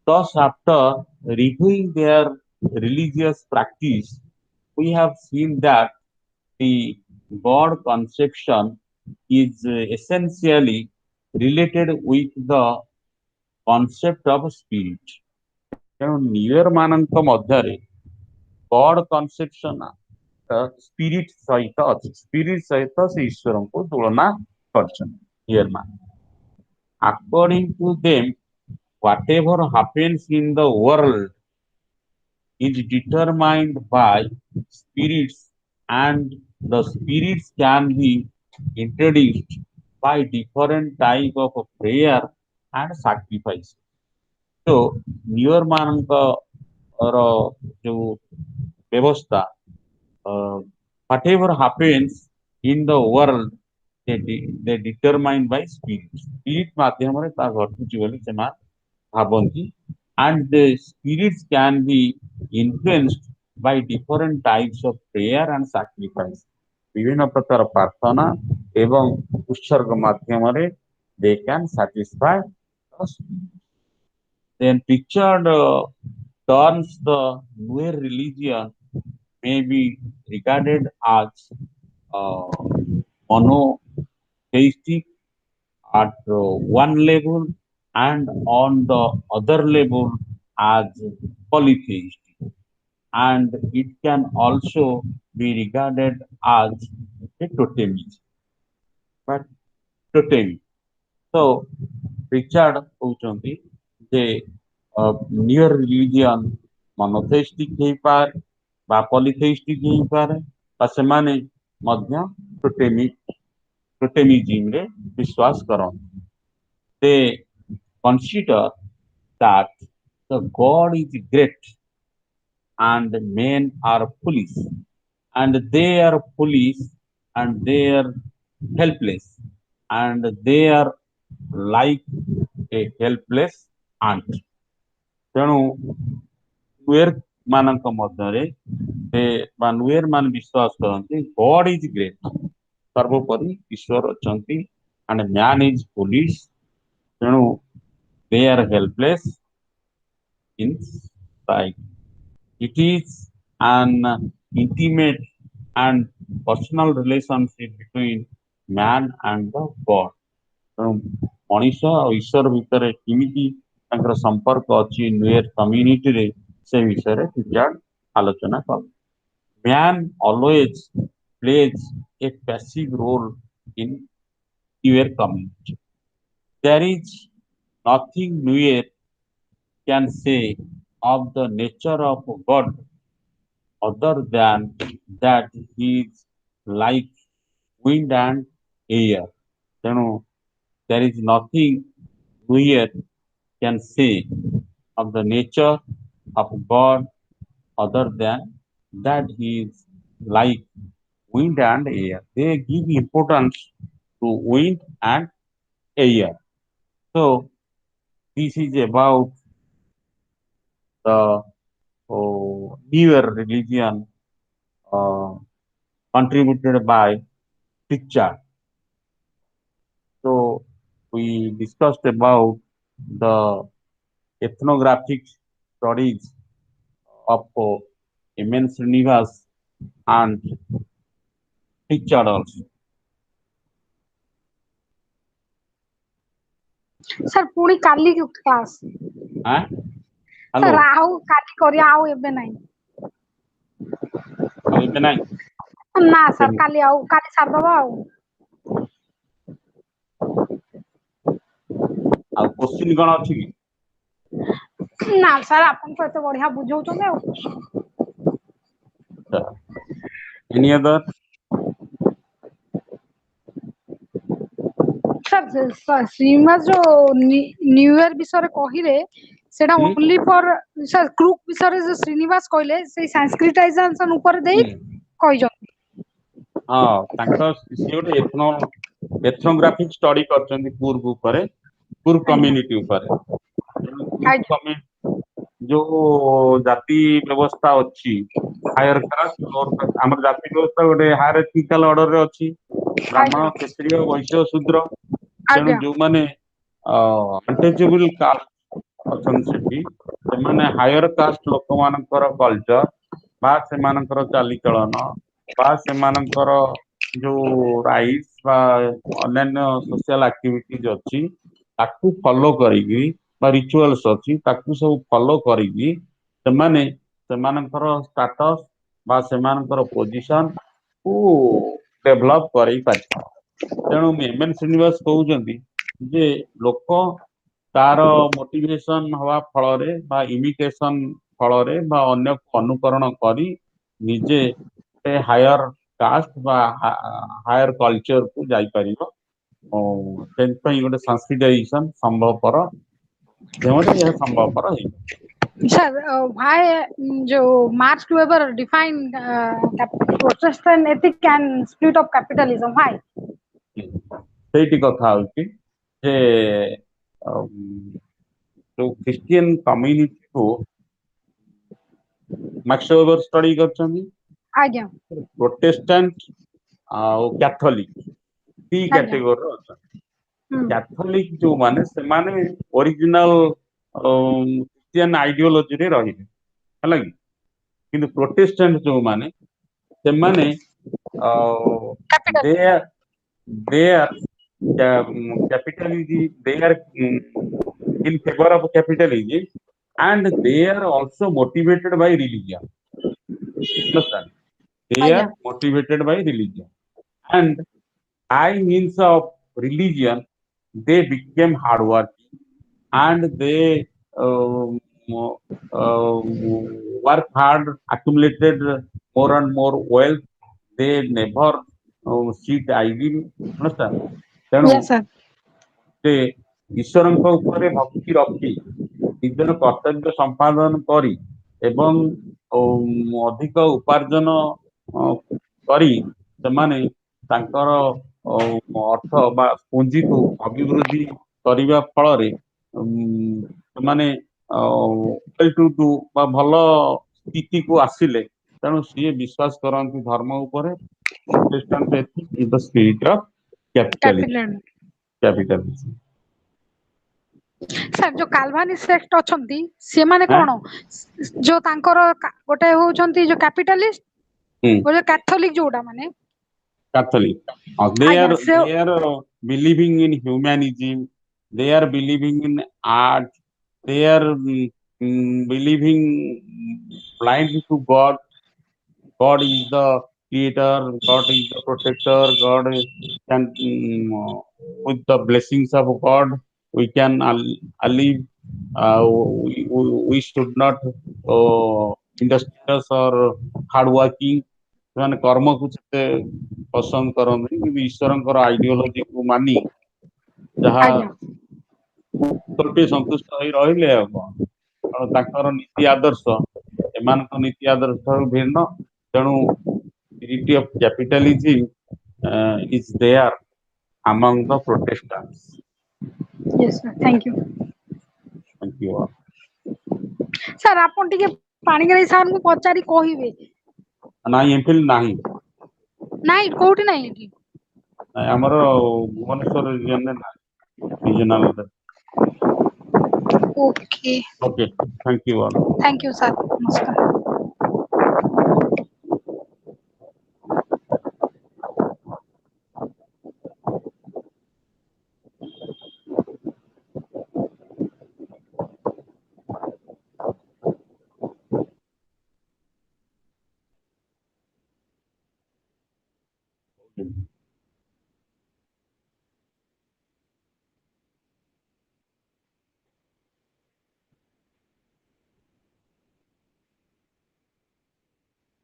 Thus, after reviewing their religious practice, we have seen that the God conception is essentially related with the concept of spirit. ତେଣୁ near ମାନଙ୍କ ମଧ୍ୟରେ ଗଡ କନସେପସନ spirit ସହିତ ଅଛି. Spirit ସହିତ ସେ ଈଶ୍ୱରଙ୍କୁ ତୁଳନା କରିଛନ୍ତି ନିୟର ମାନ. According to them, whatever happens in the world is determined by spirits, and the spirits can be introduced by different type of prayer and sacrifice. So, near ମାନଙ୍କର ଯୋଉ ବ୍ୟବସ୍ଥା, whatever happens in the world they determined by spirit. Spirit ମାଧ୍ୟମରେ ତା ଘଟୁଛି ବୋଲି ସେମାନେ ଭାବନ୍ତି, and the spirits can be influenced by different types of prayer and sacrifice. ବିଭିନ୍ନ ପ୍ରକାର ପ୍ରାର୍ଥନା ଏବଂ ଉତ୍ସର୍ଗ ମାଧ୍ୟମରେ they can satisfy the spirit. Then Richard turns the new religion may be regarded as monotheistic at one level, and on the other level as polytheistic, and it can also be regarded as a totemism. But totemic. So Richard କହୁଛନ୍ତି ଯେ near religion monotheistic ହେଇପାରେ ବା polytheistic ହେଇପାରେ, ବା ସେମାନେ ମଧ୍ୟ ଟୋଟେମିଜିମରେ ବିଶ୍ୱାସ କରନ୍ତି. They consider that the God is great and men are foolish, and they are foolish and they are helpless, and they are like a helpless ant. ତେଣୁ ନୁଏର ମାନଙ୍କ ମଧ୍ୟରେ ବା ନୁଏର ମାନେ ବିଶ୍ୱାସ କରନ୍ତି ଗଡ ଇଜ ଗ୍ରେଟ, ସର୍ବୋପରି ଈଶ୍ୱର ଅଛନ୍ତି, and man is foolish. ତେଣୁ they are helpless in sight. It is an intimate and personal relationship between man and the God. ତେଣୁ ମଣିଷ ଆଉ ଈଶ୍ୱର ଭିତରେ କେମିତି ତାଙ୍କର ସମ୍ପର୍କ ଅଛି ନୁଏର କମ୍ୟୁନିଟିରେ, ସେ ବିଷୟରେ ରିଚାର୍ଡ ଆଲୋଚନା କଲେ. Man always plays a passive role in your community. There is nothing Nuer can say of the nature of God other than that he is like wind and air. ତେଣୁ there is nothing we can say of the nature of God other than that he is like wind and air. They give importance to wind and air. So this is about the newer religion uh, contributed by Richard. So we discussed about the ethnographic studies of MN Srinivas and Richard also. Sir ପୁଣି କାଲି class Huh? Sir Hello, ଆଉ କାଲି କରିବା ଆଉ ଏବେ ନାହିଁ ଏବେ ନାହିଁ ନା ସାର୍ କାଲି ସାରିଦବା ଆଉ ଆଉ କୋଶ୍ଚିନ୍ କଣ ଅଛି କି? ନା ସାର୍ ଆପଣ ତ ଏତେ ବଢିଆ ବୁଝଉଛନ୍ତି ଆଉ Any other? ସାର୍ ଶ୍ରୀନିବାସ ଯୋଉ ନ୍ୟୁ ଇୟର ବିଷୟରେ କହିଲେ ସେଟା ହୁଁ ଓନ୍ଲି ଫର ସାର୍ କ୍ରୁକ୍ ବିଷୟରେ ଯୋଉ ଶ୍ରୀନିବାସ କହିଲେ ସେଇ ସାଂସ୍କ୍ରିଟାଇଜେସନ ଉପରେ ଦେଇ କହିଛନ୍ତି ହଁ ତାଙ୍କ ସିଏ ଗୋଟେ ଏଥନୋଗ୍ରାଫିକ ଷ୍ଟଡି କରିଛନ୍ତି କୁର୍ଗ ଉପରେ କୁର୍ଗ କମ୍ୟୁନିଟି ଉପରେ ତେଣୁ ଆଜ୍ଞା ଯୋଉ ଜାତି ବ୍ୟବସ୍ଥା ଅଛି ହାୟର କାଷ୍ଟ ଲୋଅର କାଷ୍ଟ ଆମର ଜାତି ବ୍ୟବସ୍ଥା ଗୋଟେ ହାୟରାର୍କିକାଲ ଅର୍ଡରରେ ଅଛି ବ୍ରାହ୍ମଣ ଆଜ୍ଞା କ୍ଷତ୍ରିୟ ବୈଶ୍ୟ ଶୂଦ୍ର ତେଣୁ ଆଜ୍ଞା ଯୋଉମାନେ ଅନଟଚେବଲ କାଷ୍ଟ ଅଛନ୍ତି ସେଠି ସେମାନେ ହାୟର କାଷ୍ଟ ଲୋକମାନଙ୍କର କଲଚର ବା ସେମାନଙ୍କର ଚାଲିଚଳନ ବା ସେମାନଙ୍କର ଯୋଉ ରାଇଟ୍ସ ବା ଅନ୍ୟାନ୍ୟ ସୋସିଆଲ ଆକ୍ଟିଭିଟିଜ ଅଛି ତାକୁ ଫଲୋ କରିକି ବା ରିଚୁଆଲ୍ସ ଅଛି ତାକୁ ସବୁ ଫଲୋ କରିକି ସେମାନେ ସେମାନଙ୍କର ଷ୍ଟାଟସ ବା ସେମାନଙ୍କର ପୋଜିସନ କୁ ଡେଭଲପ କରେଇ ପାରିବେ ତେଣୁ ଏମଏନ୍ ଶ୍ରୀନିବାସ କହୁଛନ୍ତି ଯେ ଲୋକ ତାର ମୋଟିଭେସନ ହବା ଫଳରେ ବା ଇମିଟେସନ ଫଳରେ ବା ଅନ୍ୟକୁ ଅନୁକରଣ କରି ନିଜେ ହାୟର କାଷ୍ଟ ବା ହାୟର କଲଚରକୁ ଯାଇପାରିବ ସେଥିପାଇଁ ଗୋଟେ ସାଂସ୍କ୍ରିଟାଇଜେସନ ସମ୍ଭବପର ଯେଉଁଠି ଏହା ସମ୍ଭବପର ହେଇପାରିବ Sir, why Joe Max Weber defined Protestant ethic and spirit of capitalism? Why? ସେଇଠି କଥା ହଉଛି ଯେ ଯୋଉ ଖ୍ରୀଷ୍ଟିଆନ କମ୍ୟୁନିଟିକୁ ମାକ୍ସ ୱେବର ଷ୍ଟଡି କରିଛନ୍ତି ଆଜ୍ଞା ପ୍ରୋଟେଷ୍ଟାଣ୍ଟ ଆଉ କ୍ୟାଥୋଲିକ ଦି ଆଜ୍ଞା କ୍ୟାଟେଗୋରୀର ଅଛନ୍ତି ହୁଁ କ୍ୟାଥୋଲିକ ଯୋଉମାନେ ସେମାନେ ଓରିଜିନାଲ ଖ୍ରୀଷ୍ଟିଆନ ଆଇଡିଓଲୋଜିରେ ରହିବେ ହେଲା କି କିନ୍ତୁ ପ୍ରୋଟେଷ୍ଟାଣ୍ଟ ଯୋଉମାନେ ସେମାନେ capital De De capitalism they are in favor of capitalism and they are also motivated by religion understand they are ଆଜ୍ଞା motivated by religion and by means of religion they became hardworking and they work hard accumulated more and more wealth they never seek idle understand ତେଣୁ yes sir ସେ ଈଶ୍ୱରଙ୍କ ଉପରେ ଭକ୍ତି ରଖି ନିଜର କର୍ତ୍ତବ୍ୟ ସମ୍ପାଦନ କରି ଏବଂ ଅଧିକ ଉପାର୍ଜନ କରି ସେମାନେ ତାଙ୍କର ଅର୍ଥ ବା ପୁଞ୍ଜିକୁ ଅଭିବୃଦ୍ଧି କରିବା ଫଳରେ ସେମାନେ ବା ଭଲ ସ୍ଥିତିକୁ ଆସିଲେ ତେଣୁ ସିଏ ବିଶ୍ୱାସ କରନ୍ତି ଧର୍ମ ଉପରେ Protestant ethic is the spirit of capital capitalism sir ଯୋଉ କାଲଭାନି ସେକ୍ଟ ଅଛନ୍ତି ସେମାନେ ହଁ କଣ ଯୋଉ ତାଙ୍କର ଗୋଟେ ହଉଛନ୍ତି ଯୋଉ କ୍ୟାପିଟାଲିଷ୍ଟ ଗୋଟେ କ୍ୟାଥୋଲିକ ଯୋଉଟା ମାନେ Catholic. ଆଜ୍ଞା ସେ They are believing in humanism. They are believing in art. They are believing blindly to God. God is the creator. God is the protector. God can with the blessings of God we can live we should not industrious or hard working ସେମାନେ କର୍ମକୁ ସେତେ ପସନ୍ଦ କରନ୍ତି କିନ୍ତୁ ଈଶ୍ୱରଙ୍କର ଆଇଡିଓଲୋଜିକୁ ମାନି ଯାହା ଆଜ୍ଞା ଗୋଟିଏ ସନ୍ତୁଷ୍ଟ ହୋଇ ରହିଲେ ଆଉ କଣ କାରଣ ତାଙ୍କର ନୀତି ଆଦର୍ଶ ଏମାନଙ୍କ ନୀତି ଆଦର୍ଶ ଠାରୁ ଭିନ୍ନ ତେଣୁ spirit of capitalism is there among the protestants. yes sir thank you Thank you all. Sir ଆପଣ ଟିକେ ପାଣିଗ୍ରାହୀ ସାର୍ ଙ୍କୁ ପଚାରି କହିବେ ନାଇଁ ଏମ୍ଫିଲ୍ ନାହିଁ ନାଇଁ କୋଉଠି ନାହିଁ ଏଠି ଆମର ଭୁବନେଶ୍ୱର ରିଜିୟନରେ ନାହିଁ regional okay okay thank you all thank you sir नमस्कार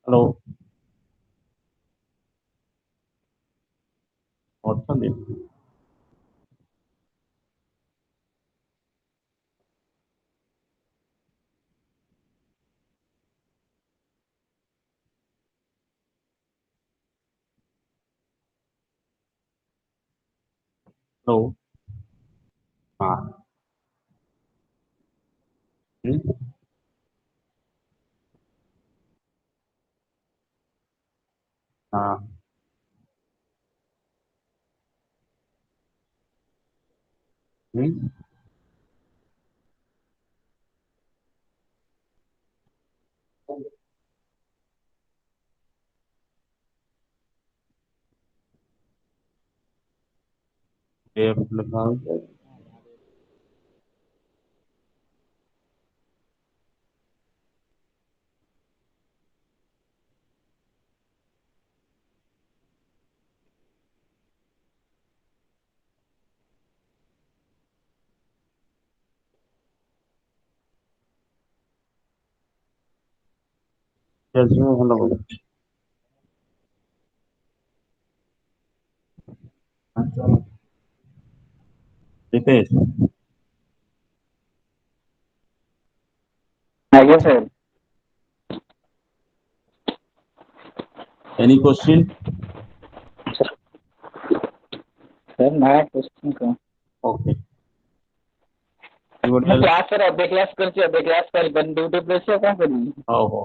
ହ୍ୟାଲୋ ଅଛନ୍ତି ହ୍ୟାଲୋ ହଁ ହଁ ଲେଖା ହଉଛି ଭଲ Ritesh, ଆଜ୍ଞା ସାର୍ any question? ସାର୍ ନା କୋଶ୍ଚିନ୍ କଣ Okay. Anybody ମୁଁ else? କ୍ଲାସ୍ ସାର୍ ଅବେ କ୍ଲାସ୍ କରିଛି ଅବେ କ୍ଲାସ୍ କରିପାରିନି ଡ୍ୟୁଟି ଉପରେ ଅଛି ଆଉ କଣ କରିବି ହଉ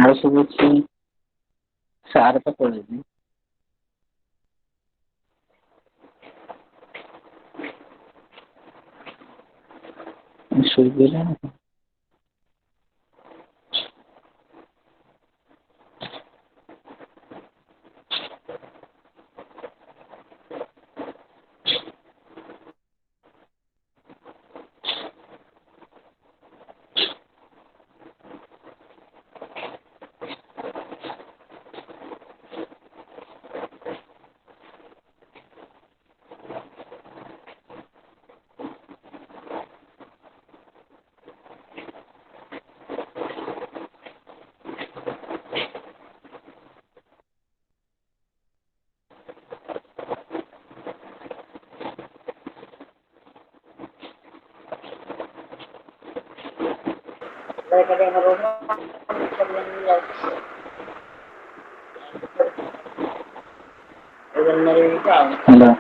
ଆଉ ସବୁ ଅଛି ସାର୍ ତ ପଳେଇବି ଶୋଇପଡ଼ିଲେଣି ହ୍ୟାଲୋ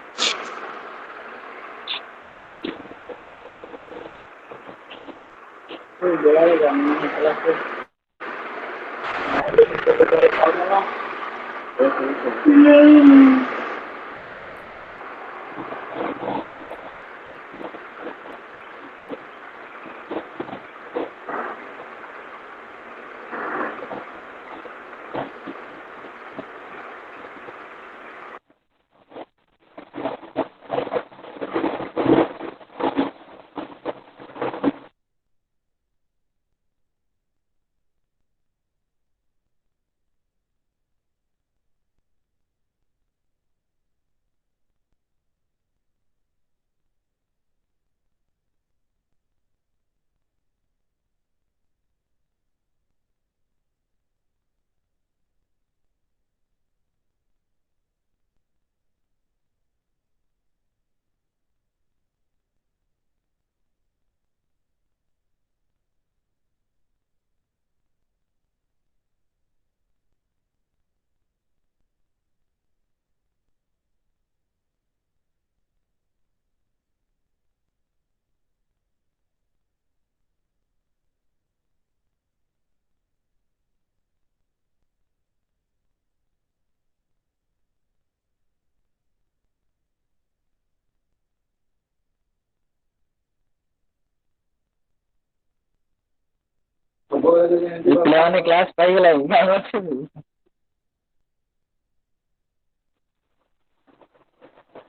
ପିଲାମାନେ କ୍ଲାସ୍ ପାଇଗଲାଣି ଆମେ ଅଛୁ।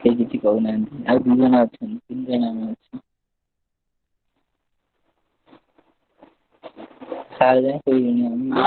କେହି କିଛି କହୁନାହାନ୍ତି। ଆଉ 2 ଜଣ ଅଛନ୍ତି, 3 ଜଣ ଆମେ ଅଛୁ। ସାର୍ ଯାଏଁ ଶୋଇଲେଣି ଆମେ।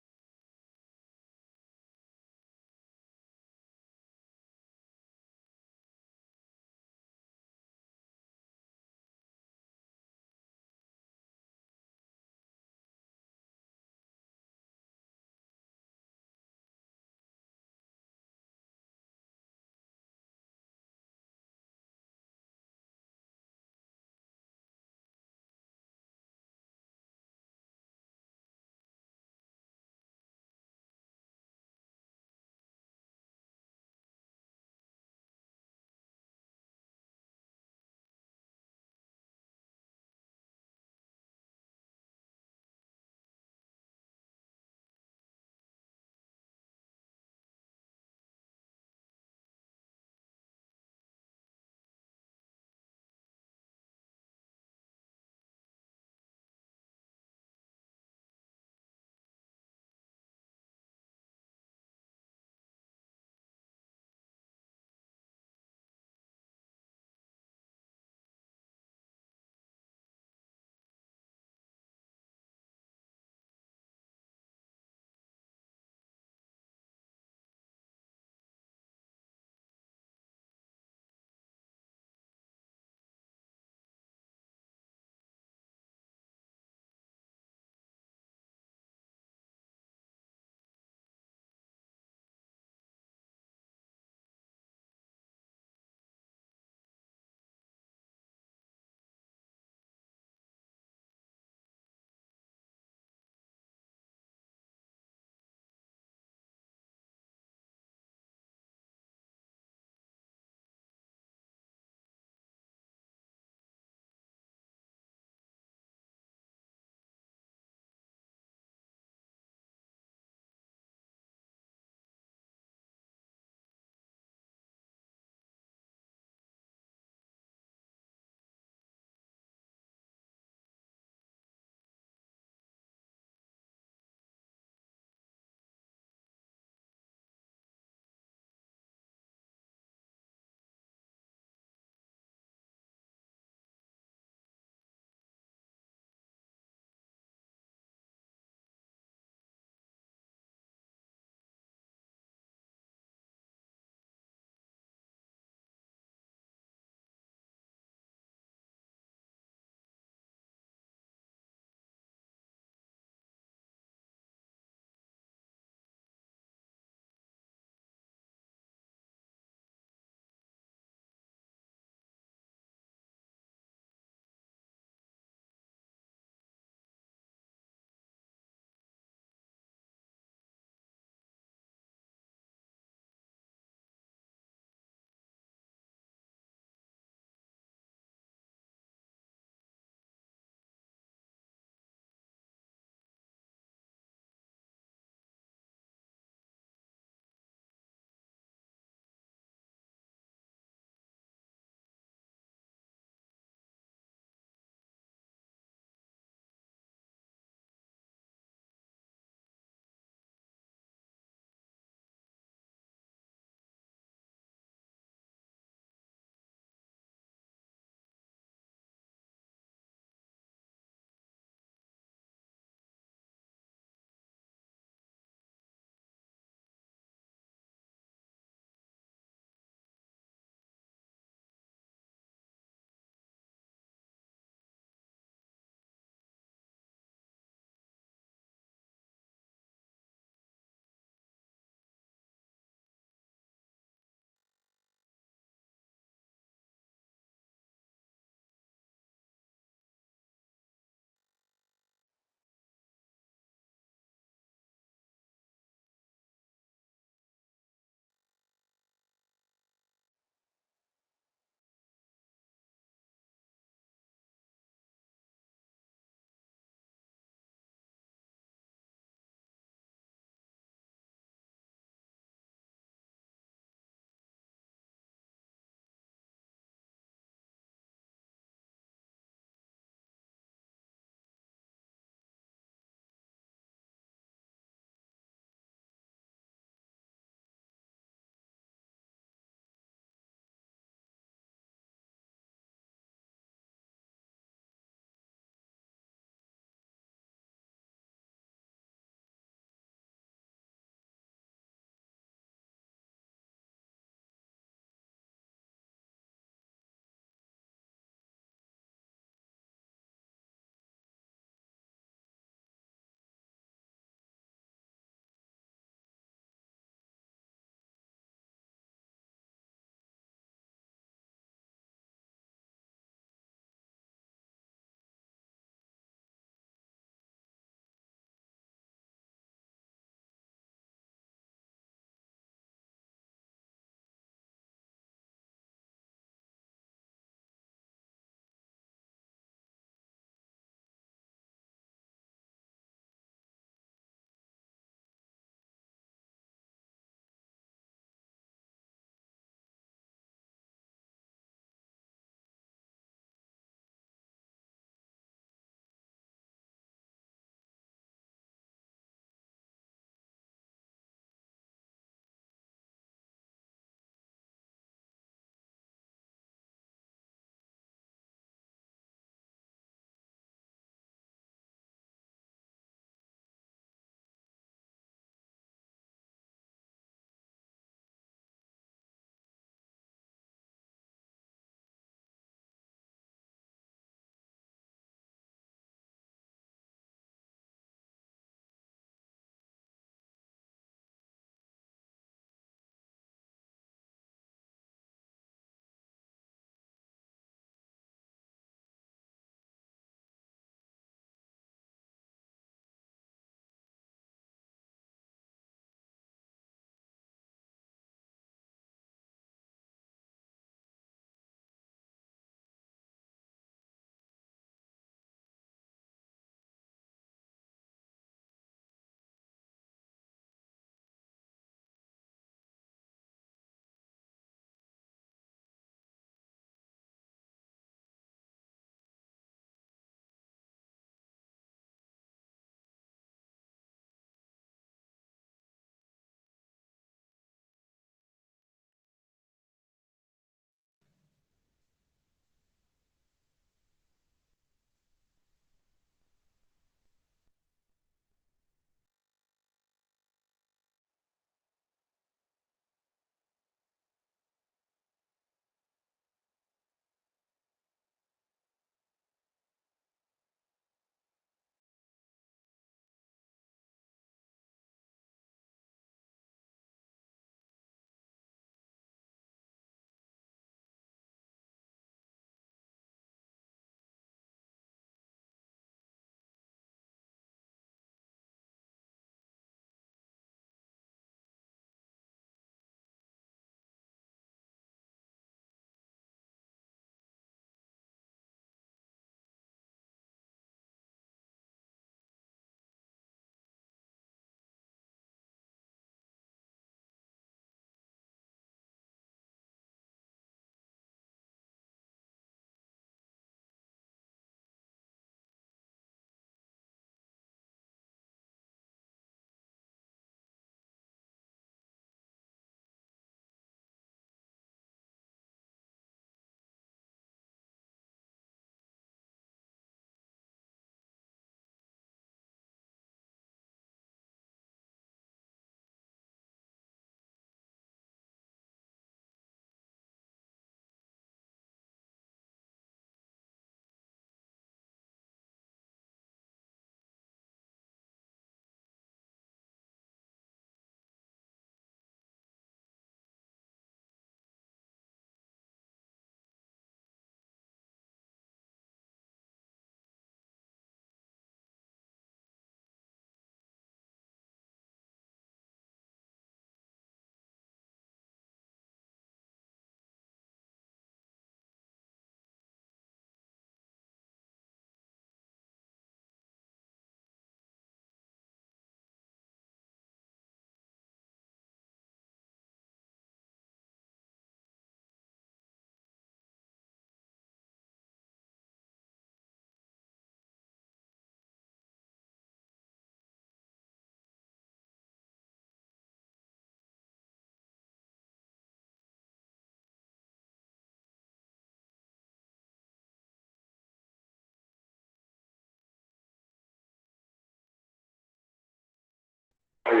Jadi